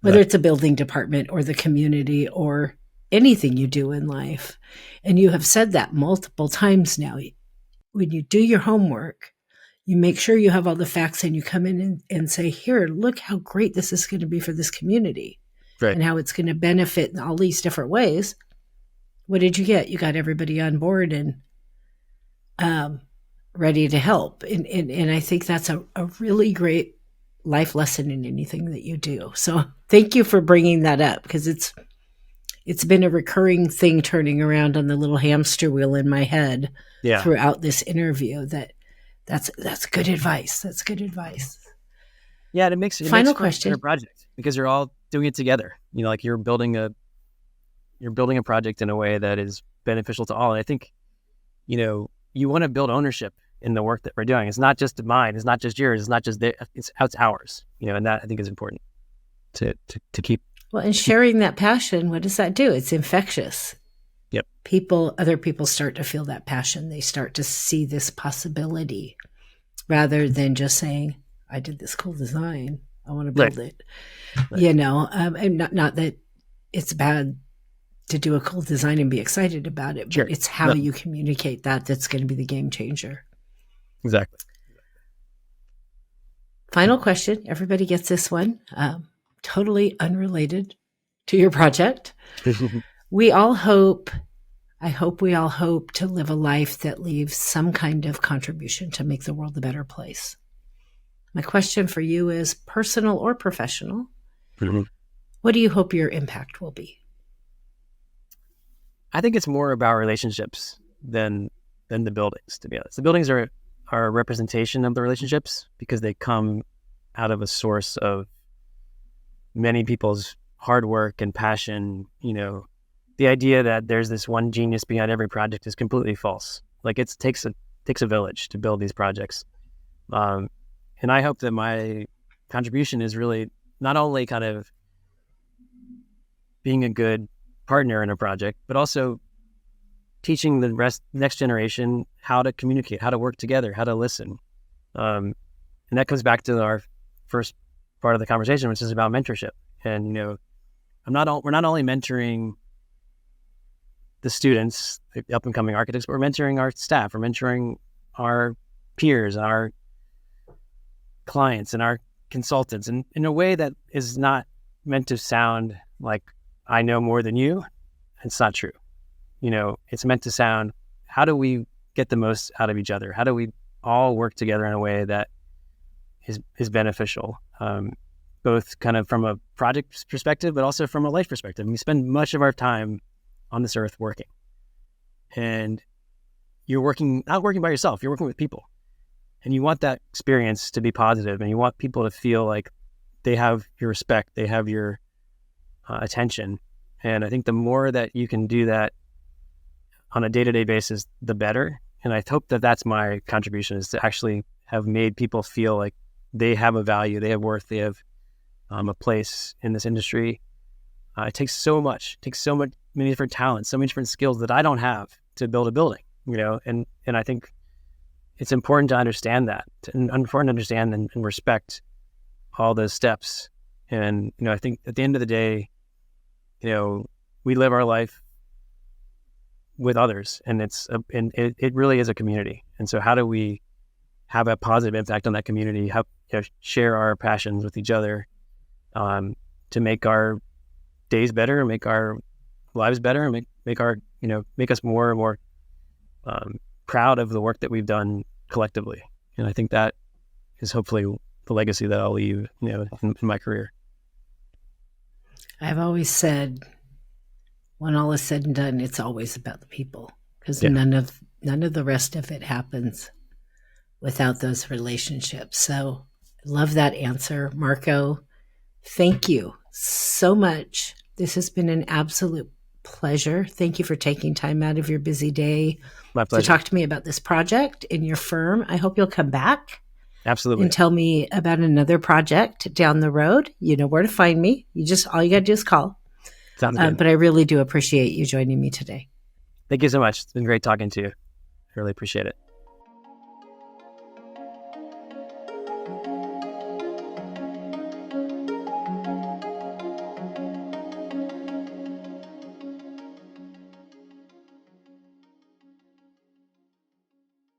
Whether it's a building department or the community or anything you do in life. And you have said that multiple times now. When you do your homework, you make sure you have all the facts and you come in and say, here, look how great this is going to be for this community and how it's going to benefit in all these different ways. What did you get? You got everybody on board and ready to help. And I think that's a really great life lesson in anything that you do. So thank you for bringing that up, because it's been a recurring thing turning around on the little hamster wheel in my head throughout this interview. That's good advice. That's good advice. Yeah, it makes Final question. A project because you're all doing it together. Like you're building a project in a way that is beneficial to all. And I think, you want to build ownership in the work that we're doing. It's not just mine. It's not just yours. It's not just it's ours. And that I think is important to keep. Well, and sharing that passion, what does that do? It's infectious. Yep. Other people start to feel that passion. They start to see this possibility rather than just saying, I did this cool design, I want to build it. Right. And not that it's bad to do a cool design and be excited about it, but it's how you communicate that's going to be the game changer. Exactly. Final question. Everybody gets this one. Totally unrelated to your project. I hope we all hope to live a life that leaves some kind of contribution to make the world a better place. My question for you is, personal or professional, what do you hope your impact will be? I think it's more about relationships than the buildings, to be honest. The buildings are a representation of the relationships because they come out of a source of many people's hard work and passion. The idea that there's this one genius behind every project is completely false. Like it takes a village to build these projects. And I hope that my contribution is really not only kind of being a good partner in a project, but also teaching the next generation how to communicate, how to work together, how to listen. And that comes back to our first part of the conversation, which is about mentorship. And, we're not only mentoring the students, the up and coming architects, but we're mentoring our staff, we're mentoring our peers, our clients and our consultants, and in a way that is not meant to sound like I know more than you. It's not true. It's meant to sound, how do we get the most out of each other? How do we all work together in a way that is beneficial, both kind of from a project perspective, but also from a life perspective. We spend much of our time on this earth working, and you're not working by yourself, you're working with people, and you want that experience to be positive, and you want people to feel like they have your respect, they have your attention. And I think the more that you can do that on a day-to-day basis, the better. And I hope that that's my contribution, is to actually have made people feel like they have a value, they have worth, they have a place in this industry. It takes so many different talents, so many different skills that I don't have to build a building, and I think it's important to understand that, and respect all those steps. And, I think at the end of the day, we live our life with others, and it really is a community. And so how do we have a positive impact on that community, share our passions with each other, to make our days better, make our lives better, and make us more and more proud of the work that we've done collectively. And I think that is hopefully the legacy that I'll leave, in my career. I've always said, when all is said and done, it's always about the people, because none of the rest of it happens without those relationships. So I love that answer, Marco. Thank you so much. This has been an absolute pleasure. Thank you for taking time out of your busy day My pleasure. to talk to me about this project in your firm. I hope you'll come back. Absolutely. And tell me about another project down the road. You know where to find me. All you got to do is call. Sounds good. But I really do appreciate you joining me today. Thank you so much. It's been great talking to you. I really appreciate it.